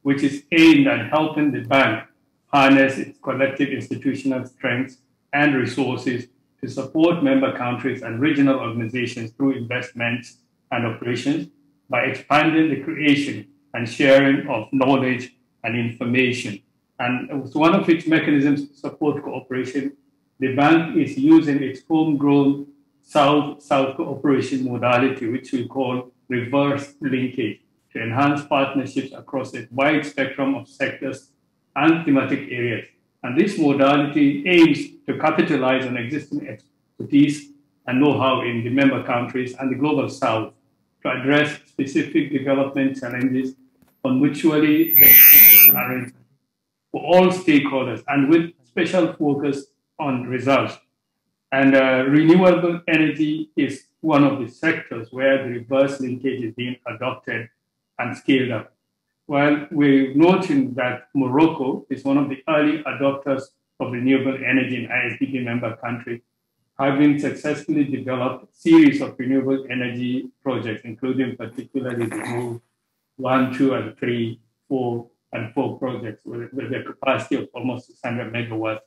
which is aimed at helping the bank harness its collective institutional strengths and resources to support member countries and regional organizations through investments and operations by expanding the creation and sharing of knowledge and information. And one of its mechanisms to support cooperation, the bank is using its homegrown South-South cooperation modality, which we call reverse linkage, to enhance partnerships across a wide spectrum of sectors and thematic areas. And this modality aims to capitalize on existing expertise and know-how in the member countries and the global South to address specific development challenges on mutually for all stakeholders and with special focus on results. And renewable energy is one of the sectors where the reverse linkage is being adopted and scaled up. While we're noting that Morocco is one of the early adopters of renewable energy in ISDP member countries, having successfully developed a series of renewable energy projects, including particularly the Move 1, 2, and 3, 4, and 4 projects with a capacity of almost 600 megawatts.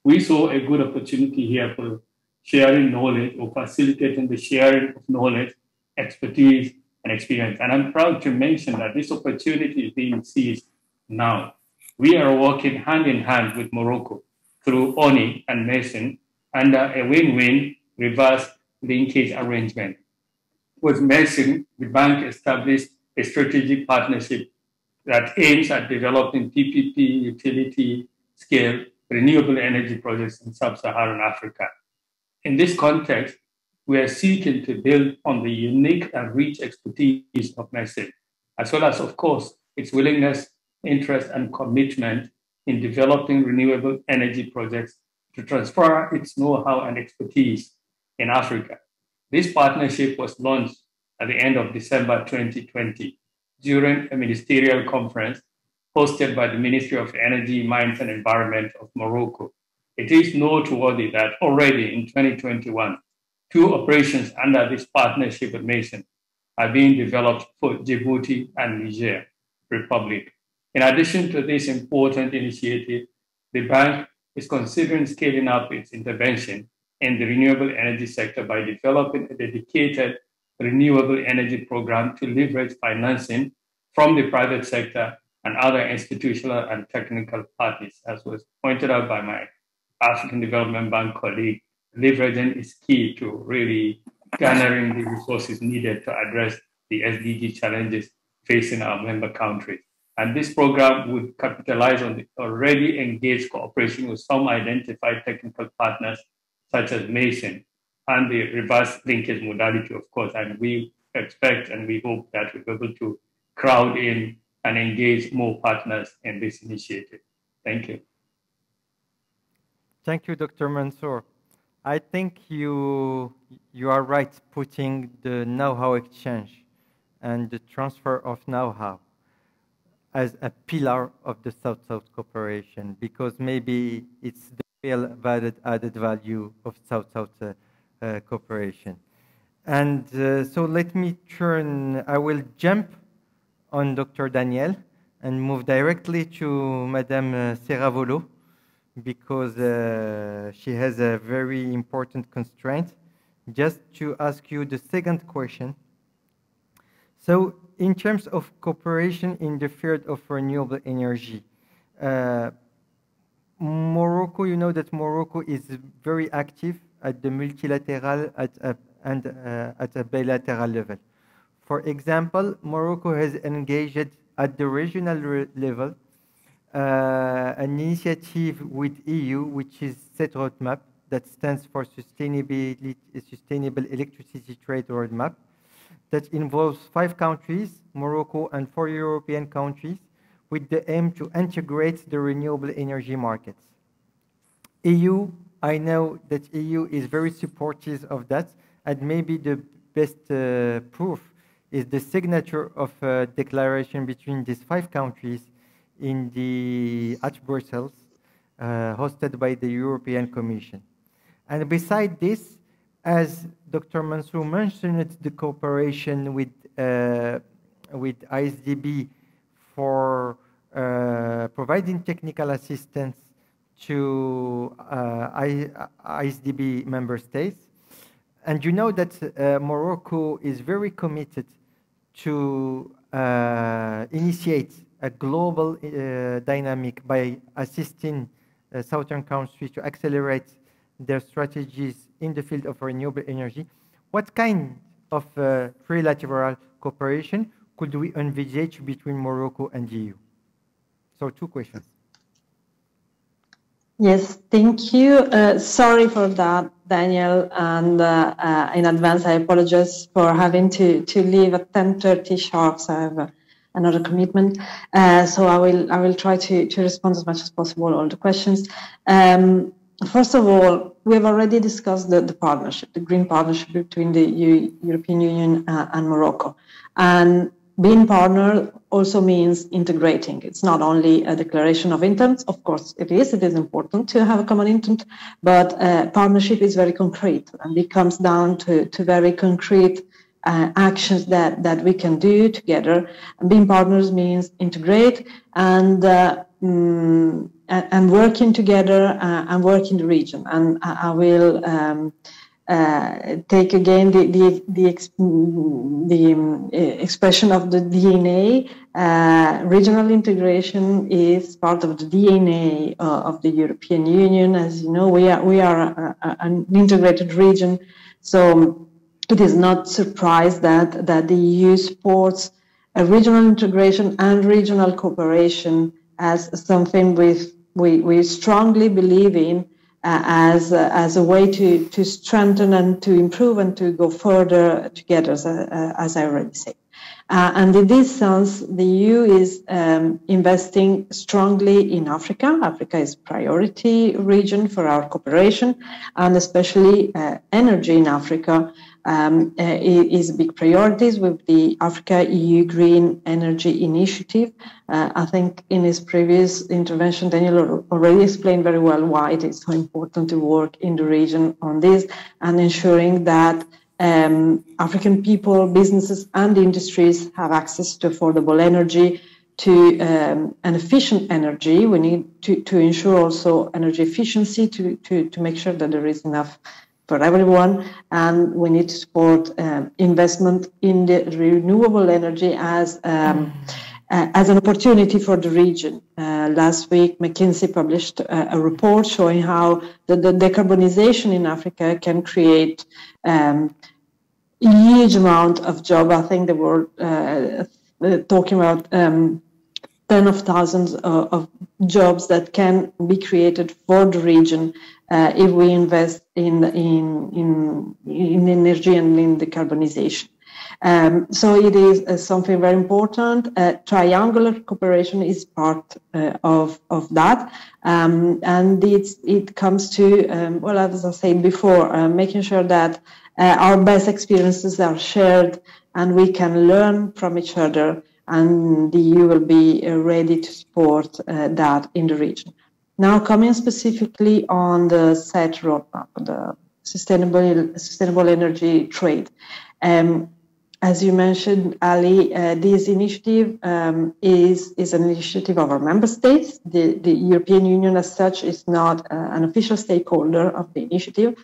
We saw a good opportunity here for sharing knowledge or facilitating the sharing of knowledge, expertise, and experience. And I'm proud to mention that this opportunity is being seized now. We are working hand in hand with Morocco through ONI and Mason under a win-win reverse linkage arrangement. With Mason, the bank established a strategic partnership that aims at developing PPP utility scale renewable energy projects in sub-Saharan Africa. In this context, we are seeking to build on the unique and rich expertise of Mason, as well as, of course, its willingness, interest, and commitment in developing renewable energy projects to transfer its know-how and expertise in Africa. This partnership was launched at the end of December 2020 during a ministerial conference hosted by the Ministry of Energy, Mines and Environment of Morocco. It is noteworthy that already in 2021, 2 operations under this partnership with Mason are being developed for Djibouti and Niger Republic. In addition to this important initiative, the bank is considering scaling up its intervention in the renewable energy sector by developing a dedicated renewable energy program to leverage financing from the private sector and other institutional and technical parties. As was pointed out by my African Development Bank colleague, leveraging is key to really garnering the resources needed to address the SDG challenges facing our member countries. And this program would capitalize on the already engaged cooperation with some identified technical partners, such as Mason, and the reverse linkage modality, of course. And we expect and we hope that we'll be able to crowd in and engage more partners in this initiative. Thank you. Thank you, Dr. Mansour. I think you are right putting the know-how exchange and the transfer of know-how as a pillar of the South-South cooperation, because maybe it's the real added value of South-South cooperation. And so let me I will jump on Dr. Daniel and move directly to Madame Serravolo, because she has a very important constraint, just to ask you the second question. So in terms of cooperation in the field of renewable energy, Morocco, you know that Morocco is very active at the multilateral and at a bilateral level. For example, Morocco has engaged at the regional level an initiative with EU, which is SET Roadmap, that stands for Sustainable Electricity Trade Roadmap, that involves 5 countries, Morocco and 4 European countries, with the aim to integrate the renewable energy markets. EU, I know that EU is very supportive of that, and maybe the best proof is the signature of a declaration between these 5 countries at Brussels, hosted by the European Commission. And beside this, as Dr. Mansour mentioned, the cooperation with ISDB for providing technical assistance to ISDB member states. And you know that Morocco is very committed to initiate a global dynamic by assisting southern countries to accelerate their strategies in the field of renewable energy. What kind of trilateral cooperation could we envisage between Morocco and the EU? So 2 questions. Yes, thank you. Sorry for that, Daniel, and in advance I apologize for having to leave at 10:30 sharp. So I have another commitment. So I will try to respond as much as possible all the questions. First of all, we have already discussed the partnership, the green partnership between the European Union and Morocco. And being partner also means integrating. It's not only a declaration of intent. Of course, it is important to have a common intent, but partnership is very concrete, and it comes down to very concrete actions that we can do together. And being partners means integrate and working together and work in the region. And I will take again the expression of the DNA. Regional integration is part of the DNA of the European Union. As you know, we are an integrated region, so it is not surprise that the EU supports a regional integration and regional cooperation as something we strongly believe in, as a way to strengthen and to improve and to go further together, as I already said. And in this sense, the EU is investing strongly in Africa. Africa is a priority region for our cooperation, and especially energy in Africa is big priorities with the Africa-EU Green Energy Initiative. I think in his previous intervention, Daniel already explained very well why it is so important to work in the region on this and ensuring that African people, businesses and industries have access to affordable energy to an efficient energy. We need to ensure also energy efficiency to make sure that there is enough for everyone, and we need to support investment in the renewable energy as an opportunity for the region. Last week, McKinsey published a report showing how the decarbonization in Africa can create a huge amount of jobs. I think they were talking about 10 of thousands of jobs that can be created for the region if we invest in energy and in decarbonization. So it is something very important. Triangular cooperation is part of that, and it comes to well, as I said before, making sure that our best experiences are shared and we can learn from each other, and the EU will be ready to support that in the region. Now, coming specifically on the SET roadmap, the sustainable energy trade. As you mentioned, Ali, this initiative is an initiative of our member states. The European Union as such is not an official stakeholder of the initiative,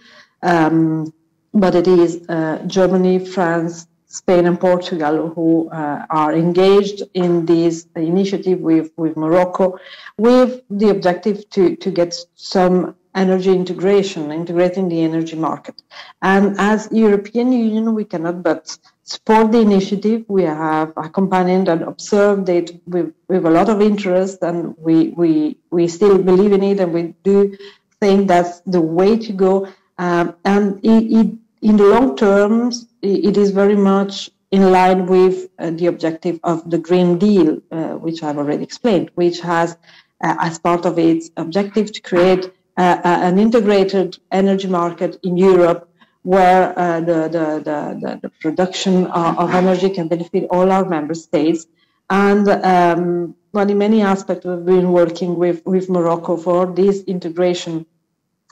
but it is Germany, France, Spain and Portugal who are engaged in this initiative with Morocco, with the objective to get some energy integrating the energy market. And as European Union, we cannot but support the initiative. We have accompanied and observed it with a lot of interest, and we still believe in it, and we do think that's the way to go. And in the long term, it is very much in line with the objective of the Green Deal, which I've already explained, which has as part of its objective to create an integrated energy market in Europe, where the production of energy can benefit all our member states. And well, in many aspects, we've been working with Morocco for this integration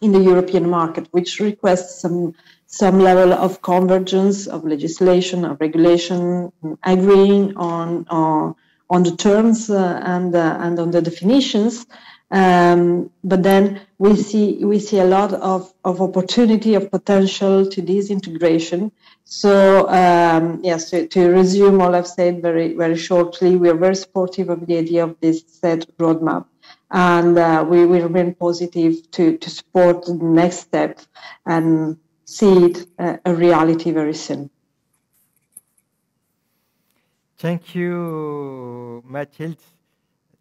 in the European market, which requests some level of convergence of legislation, of regulation, agreeing on the terms and on the definitions. But then we see a lot of opportunity, of potential to this integration. So yes, to resume all I've said very shortly, we are very supportive of the idea of this SET roadmap, and we remain positive to support the next step and see it a reality very soon. Thank you, Mathilde.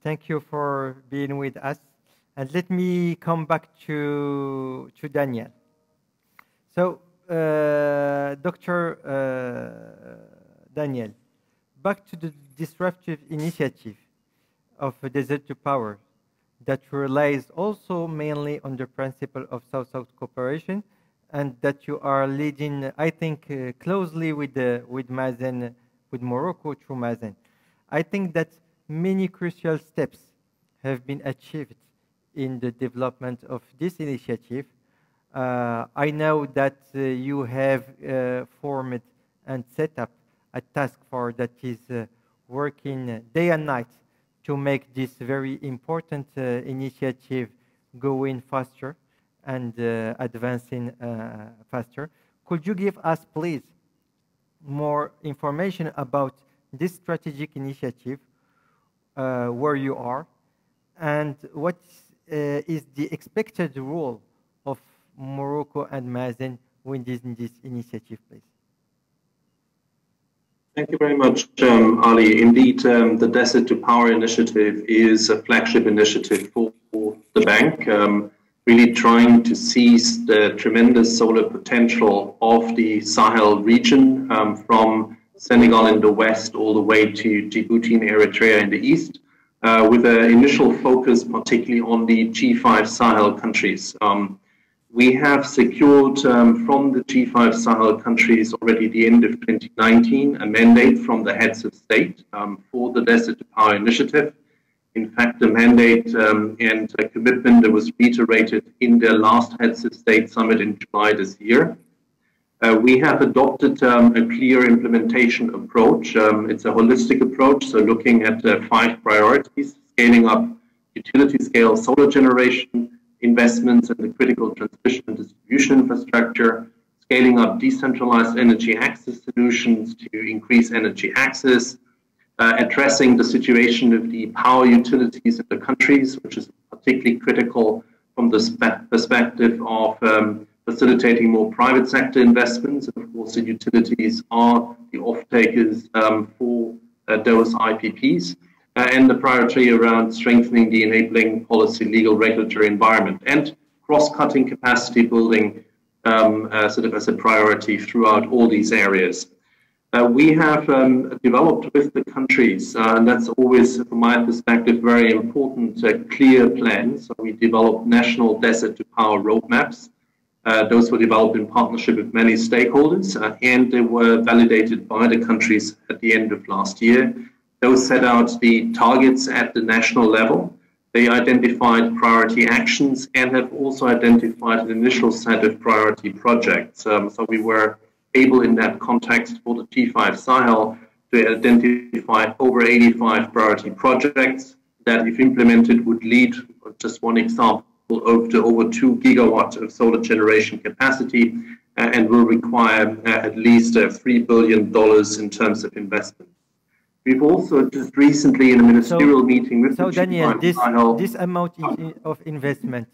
Thank you for being with us. And let me come back to Daniel. So, Dr. Daniel, back to the disruptive initiative of Desert to Power that relies also mainly on the principle of South-South cooperation, and that you are leading, I think, closely with Mazen, with Morocco through Mazen. I think that many crucial steps have been achieved in the development of this initiative. I know that you have formed and set up a task force that is working day and night to make this very important initiative going faster and advancing faster. Could you give us, please, more information about this strategic initiative, where you are, and what is the expected role of Morocco and Mazen in this initiative, please? Thank you very much, Ali. Indeed, the Desert to Power initiative is a flagship initiative for the bank, really trying to seize the tremendous solar potential of the Sahel region, from Senegal in the west all the way to Djibouti and Eritrea in the east, with an initial focus particularly on the G5 Sahel countries. We have secured from the G5 Sahel countries already at the end of 2019 a mandate from the heads of state for the Desert to Power initiative. In fact, the mandate and a commitment that was reiterated in their last heads of state summit in July this year. We have adopted a clear implementation approach. It's a holistic approach, so looking at 5 priorities: scaling up utility-scale solar generation, investments in the critical transmission and distribution infrastructure, scaling up decentralized energy access solutions to increase energy access, addressing the situation of the power utilities of the countries, which is particularly critical from the perspective of facilitating more private sector investments. And of course, the utilities are the off-takers for those IPPs. And the priority around strengthening the enabling policy, legal, regulatory environment, and cross-cutting capacity building sort of as a priority throughout all these areas. We have developed with the countries, and that's always, from my perspective, very important, clear plans. So we developed national desert to power roadmaps. Those were developed in partnership with many stakeholders, and they were validated by the countries at the end of last year. Those set out the targets at the national level. They identified priority actions and have also identified an initial set of priority projects. So we were able in that context for the G5 Sahel to identify over 85 priority projects that, if implemented, would lead, just one example, to over 2 gigawatts of solar generation capacity and will require at least $3 billion in terms of investment. We've also just recently in a ministerial meeting with the Daniel, Sahel, this amount of investment,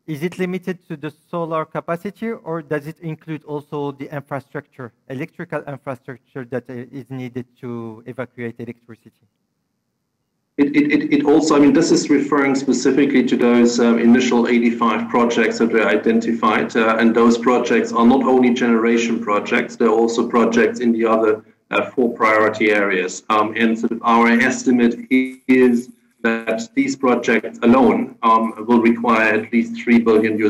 is it limited to the solar capacity, or does it include also the infrastructure, electrical infrastructure that is needed to evacuate electricity? It also, I mean, this is referring specifically to those initial 85 projects that were identified, and those projects are not only generation projects, they're also projects in the other 4 priority areas. And sort of our estimate is that these projects alone will require at least $3 billion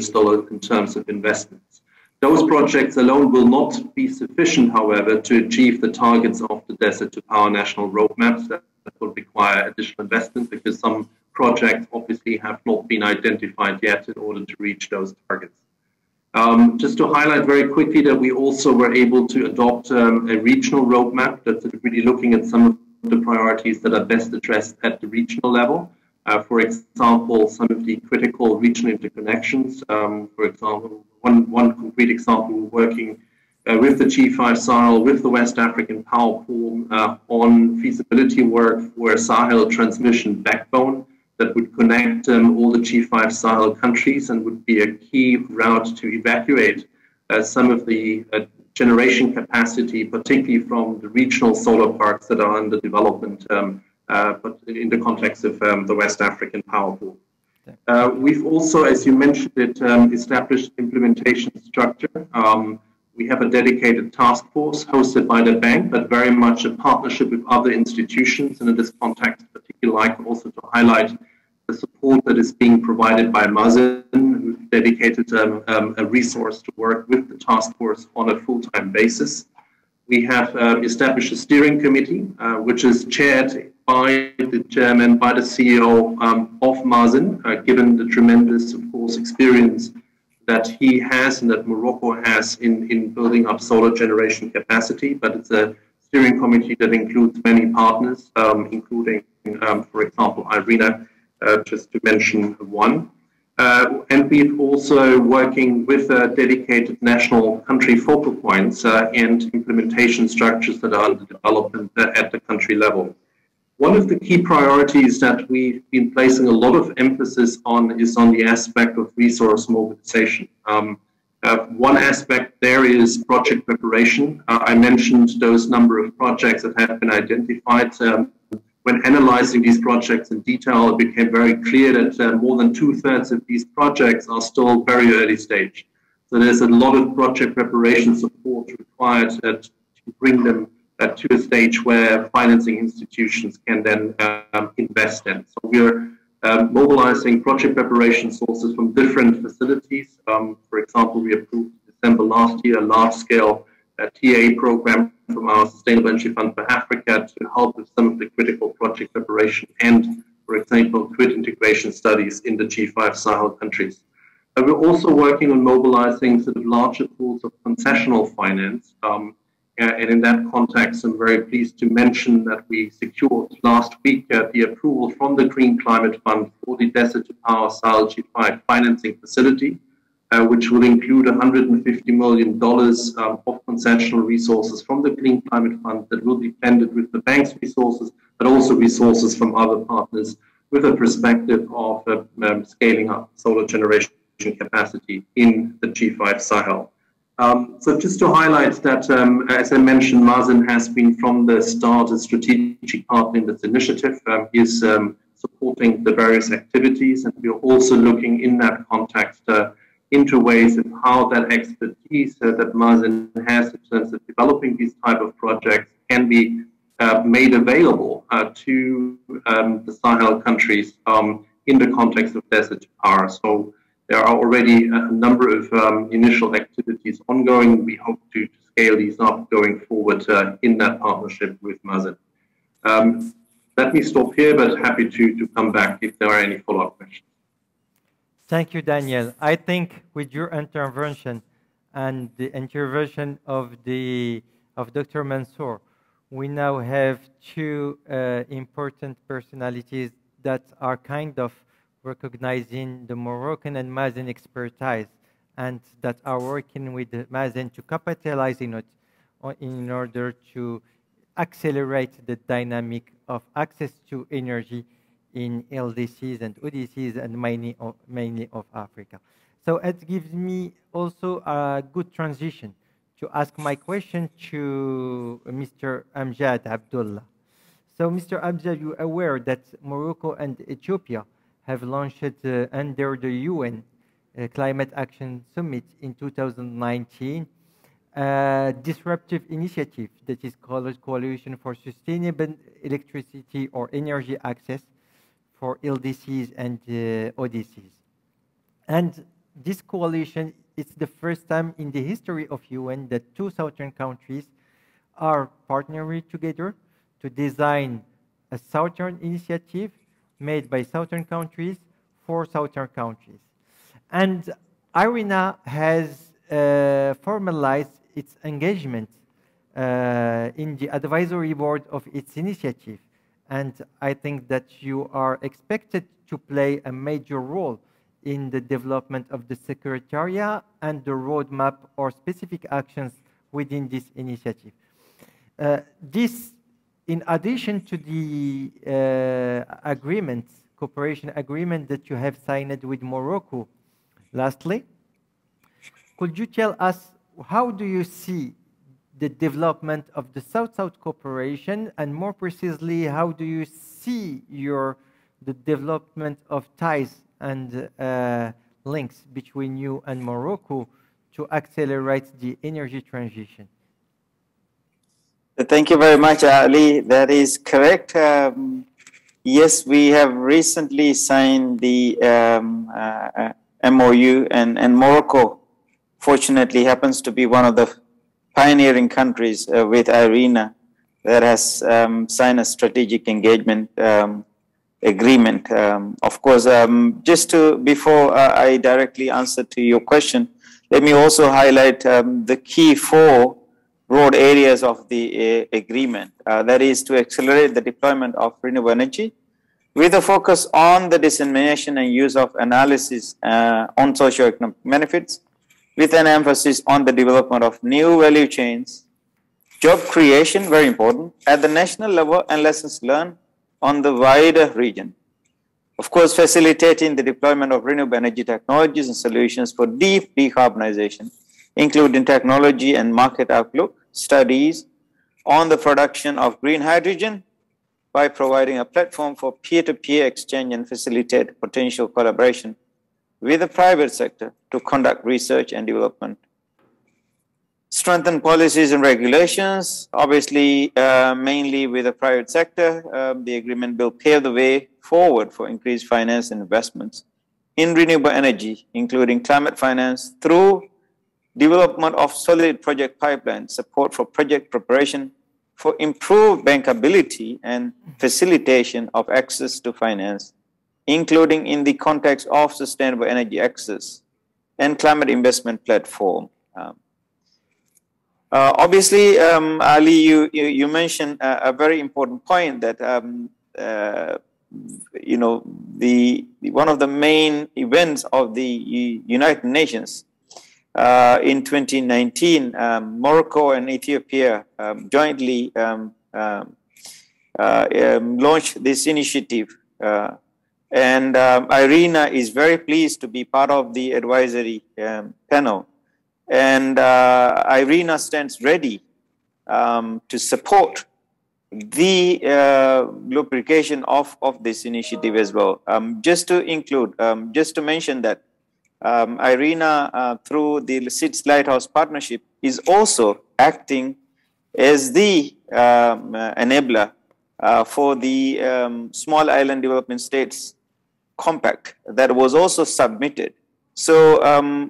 in terms of investments. Those projects alone will not be sufficient, however, to achieve the targets of the Desert to Power National Roadmaps. That will require additional investment because some projects obviously have not been identified yet in order to reach those targets. Just to highlight very quickly that we also were able to adopt a regional roadmap that's really looking at some of the priorities that are best addressed at the regional level. For example, some of the critical regional interconnections. For example, one concrete example, we're working with the G5 Sahel, with the West African Power Pool on feasibility work for a Sahel transmission backbone that would connect all the G5 Sahel countries and would be a key route to evacuate some of the generation capacity, particularly from the regional solar parks that are under development, but in the context of the West African Power Pool. We've also, as you mentioned it, established implementation structure. We have a dedicated task force hosted by the bank, but very much a partnership with other institutions. And in this context, particularly like also to highlight the support that is being provided by Mazen, who's dedicated a resource to work with the task force on a full-time basis. We have established a steering committee, which is chaired by the chairman, by the CEO of Mazen, given the tremendous, of course, experience that he has and that Morocco has in building up solar generation capacity. But it's a steering committee that includes many partners, including, for example, IRENA, just to mention one. And we've also working with dedicated national country focal points and implementation structures that are under development at the country level. One of the key priorities that we've been placing a lot of emphasis on is on the aspect of resource mobilization. One aspect there is project preparation. I mentioned those number of projects that have been identified. When analyzing these projects in detail, it became very clear that more than 2/3 of these projects are still very early stage. So there's a lot of project preparation support required to bring them to a stage where financing institutions can then invest in. So we're mobilizing project preparation sources from different facilities. For example, we approved in December last year a large-scale TA program from our Sustainable Energy Fund for Africa to help with some of the critical project preparation and, for example, grid integration studies in the G5 Sahel countries. We're also working on mobilizing sort of larger pools of concessional finance. And in that context, I'm very pleased to mention that we secured last week the approval from the Green Climate Fund for the Desert to Power Sahel G5 financing facility, which will include $150 million of concessional resources from the Green Climate Fund that will be blended with the bank's resources, but also resources from other partners with a perspective of scaling up solar generation capacity in the G5 Sahel. So just to highlight that, as I mentioned, Mazen has been from the start a strategic partner in this initiative. He is supporting the various activities, and we are also looking in that context into ways of how that expertise that Mazen has in terms of developing these type of projects can be made available to the Sahel countries in the context of desert to power. So there are already a number of initial activities ongoing. We hope to scale these up going forward in that partnership with Mazen. Let me stop here, but happy to come back if there are any follow-up questions. Thank you, Daniel. I think with your intervention and the intervention of Dr. Mansour, we now have two important personalities that are kind of recognizing the Moroccan and Mazen expertise, and that are working with Mazen to capitalize in it in order to accelerate the dynamic of access to energy in LDCs and ODCs and mainly of Africa. So it gives me also a good transition to ask my question to Mr. Amjad Abdullah. So Mr. Amjad, you are aware that Morocco and Ethiopia have launched under the UN Climate Action Summit in 2019 a disruptive initiative that is called Coalition for Sustainable Electricity or Energy Access for LDCs and ODCs. And this coalition, it's the first time in the history of UN that two southern countries are partnering together to design a southern initiative made by southern countries for southern countries. And IRENA has formalized its engagement in the advisory board of its initiative. And I think that you are expected to play a major role in the development of the Secretariat and the roadmap or specific actions within this initiative. This, in addition to the cooperation agreement that you have signed with Morocco, lastly, could you tell us how do you see the development of the South-South cooperation, and more precisely, how do you see the development of ties and links between you and Morocco to accelerate the energy transition? Thank you very much, Ali. That is correct. Yes, we have recently signed the MOU, and Morocco, fortunately, happens to be one of the pioneering countries with IRENA that has signed a strategic engagement agreement. Of course, before I directly answer to your question, let me also highlight the key four broad areas of the agreement. That is to accelerate the deployment of renewable energy with a focus on the dissemination and use of analysis on socioeconomic benefits, with an emphasis on the development of new value chains, job creation, very important, at the national level, and lessons learned on the wider region. Of course, facilitating the deployment of renewable energy technologies and solutions for deep decarbonization, including technology and market outlook studies on the production of green hydrogen by providing a platform for peer-to-peer exchange and facilitate potential collaboration with the private sector to conduct research and development. Strengthen policies and regulations, obviously mainly with the private sector. The agreement will pave the way forward for increased finance and investments in renewable energy, including climate finance, through development of solid project pipelines, support for project preparation, for improved bankability and facilitation of access to finance, including in the context of sustainable energy access, and climate investment platform. Obviously, Ali, you mentioned a very important point that you know, one of the main events of the United Nations in 2019, Morocco and Ethiopia jointly launched this initiative, and IRENA is very pleased to be part of the advisory panel. And IRENA stands ready to support the lubrication of this initiative as well. Just to include, just to mention that IRENA, through the SIDS Lighthouse Partnership, is also acting as the enabler for the Small Island Development States Compact that was also submitted. So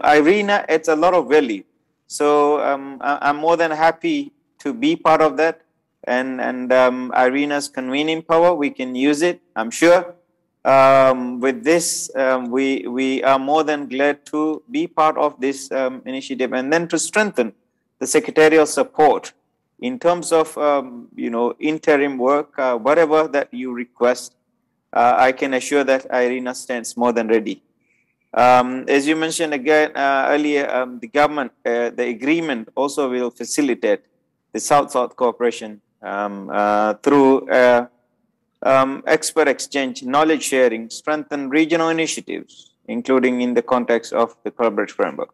IRENA adds a lot of value. So I'm more than happy to be part of that. And IRENA's convening power, we can use it, I'm sure. With this, we are more than glad to be part of this initiative, and then to strengthen the secretarial support in terms of you know, interim work, whatever that you request. I can assure that IRENA stands more than ready. As you mentioned again earlier, the government, the agreement also will facilitate the South-South cooperation through expert exchange, knowledge sharing, strengthen regional initiatives, including in the context of the collaborative framework.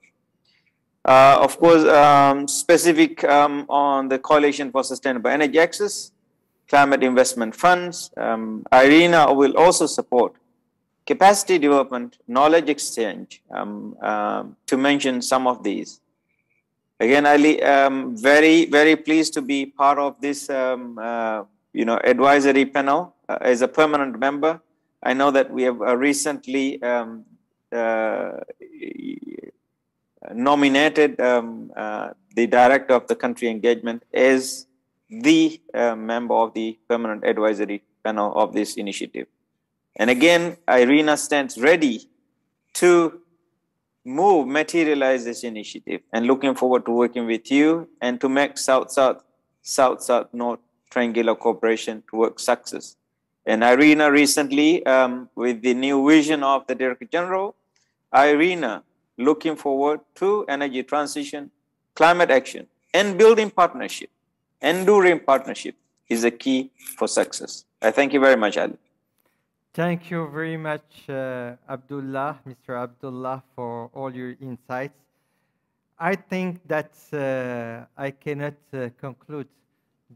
Of course, specific on the Coalition for Sustainable Energy Access, climate investment funds, IRENA will also support capacity development, knowledge exchange, to mention some of these. Again, Ali, very, very pleased to be part of this you know, advisory panel as a permanent member. I know that we have recently nominated the director of the country engagement as the member of the permanent advisory panel of this initiative. And again, IRENA stands ready to materialize this initiative, and looking forward to working with you and to make South-South, South-South-North triangular cooperation to work success. And IRENA recently, with the new vision of the Director General, IRENA looking forward to energy transition, climate action, and building partnership, enduring partnership is a key for success. I thank you very much, Ali. Thank you very much, Abdullah, Mr. Abdullah, for all your insights. I think that I cannot conclude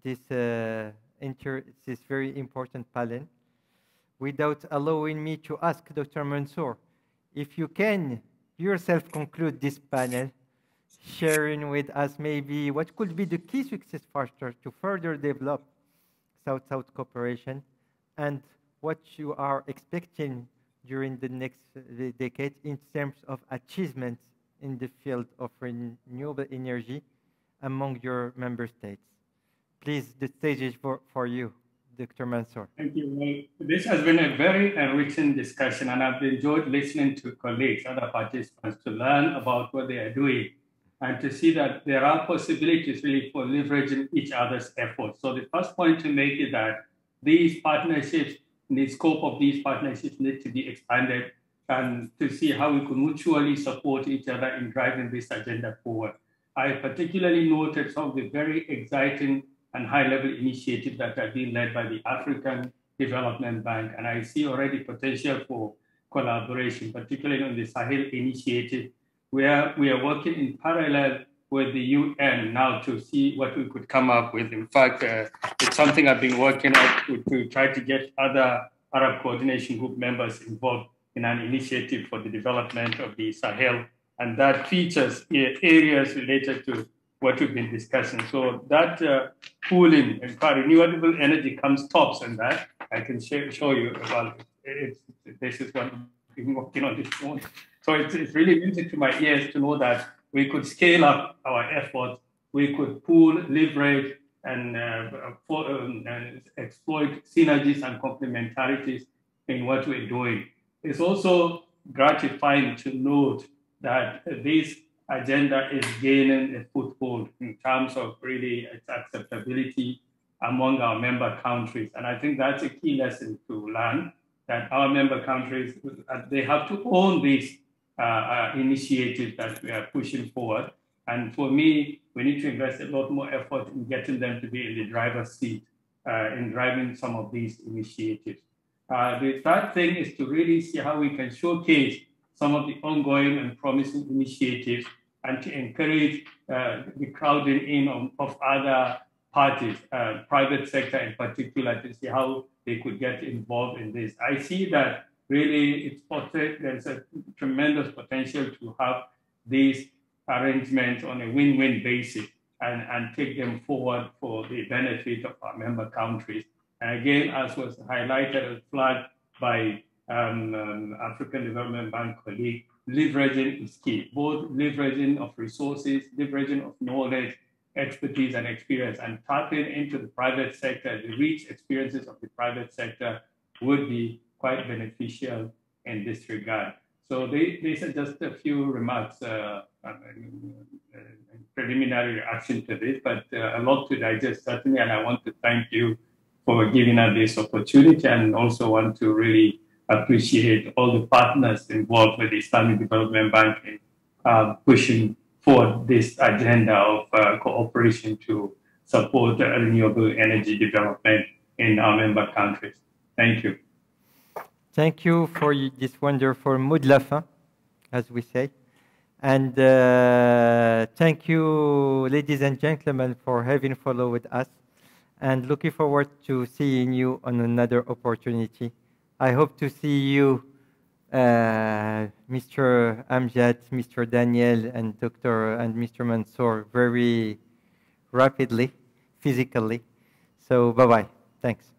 this this very important panel without allowing me to ask Dr. Mansour if you can yourself conclude this panel, sharing with us maybe what could be the key success factors to further develop South-South cooperation, and what you are expecting during the next decade in terms of achievements in the field of renewable energy among your member states. Please, the stage is for you, Dr. Mansour. Thank you. Well, this has been a very enriching discussion, and I've enjoyed listening to colleagues, other participants, to learn about what they are doing and to see that there are possibilities really for leveraging each other's efforts. So the first point to make is that these partnerships, the scope of these partnerships need to be expanded, and to see how we could mutually support each other in driving this agenda forward. I particularly noted some of the very exciting and high-level initiatives that are being led by the African Development Bank, and I see already potential for collaboration, particularly on the Sahel initiative, where we are working in parallel with the UN now to see what we could come up with. In fact, it's something I've been working on to try to get other Arab Coordination Group members involved in an initiative for the development of the Sahel, and that features areas related to what we've been discussing. So that pooling, in fact, renewable energy comes tops, and that I can show you about it. This is what we've been working on this morning. So it's really music to my ears to know that we could scale up our efforts, we could pool, leverage, and exploit synergies and complementarities in what we're doing. It's also gratifying to note that this agenda is gaining a foothold in terms of really its acceptability among our member countries. And I think that's a key lesson to learn, that our member countries, they have to own these initiatives that we are pushing forward. And for me, we need to invest a lot more effort in getting them to be in the driver's seat in driving some of these initiatives. The third thing is to really see how we can showcase some of the ongoing and promising initiatives and to encourage the crowding in of other parties, private sector in particular, to see how they could get involved in this. I see that really there's a tremendous potential to have these arrangements on a win-win basis and take them forward for the benefit of our member countries. And again, as was highlighted and flagged by African Development Bank colleague, leveraging is key, both leveraging of resources, leveraging of knowledge, expertise and experience, and tapping into the private sector, the rich experiences of the private sector would be quite beneficial in this regard. So these are just a few remarks, preliminary reaction to this, but a lot to digest certainly, and I want to thank you for giving us this opportunity, and also want to really appreciate all the partners involved with the Islamic Development Bank in pushing forward this agenda of cooperation to support renewable energy development in our member countries. Thank you. Thank you for this wonderful mot de la fin, as we say. And thank you, ladies and gentlemen, for having followed us. And looking forward to seeing you on another opportunity. I hope to see you, Mr. Amjad, Mr. Daniel, and Mr. Mansour very rapidly, physically. So bye-bye. Thanks.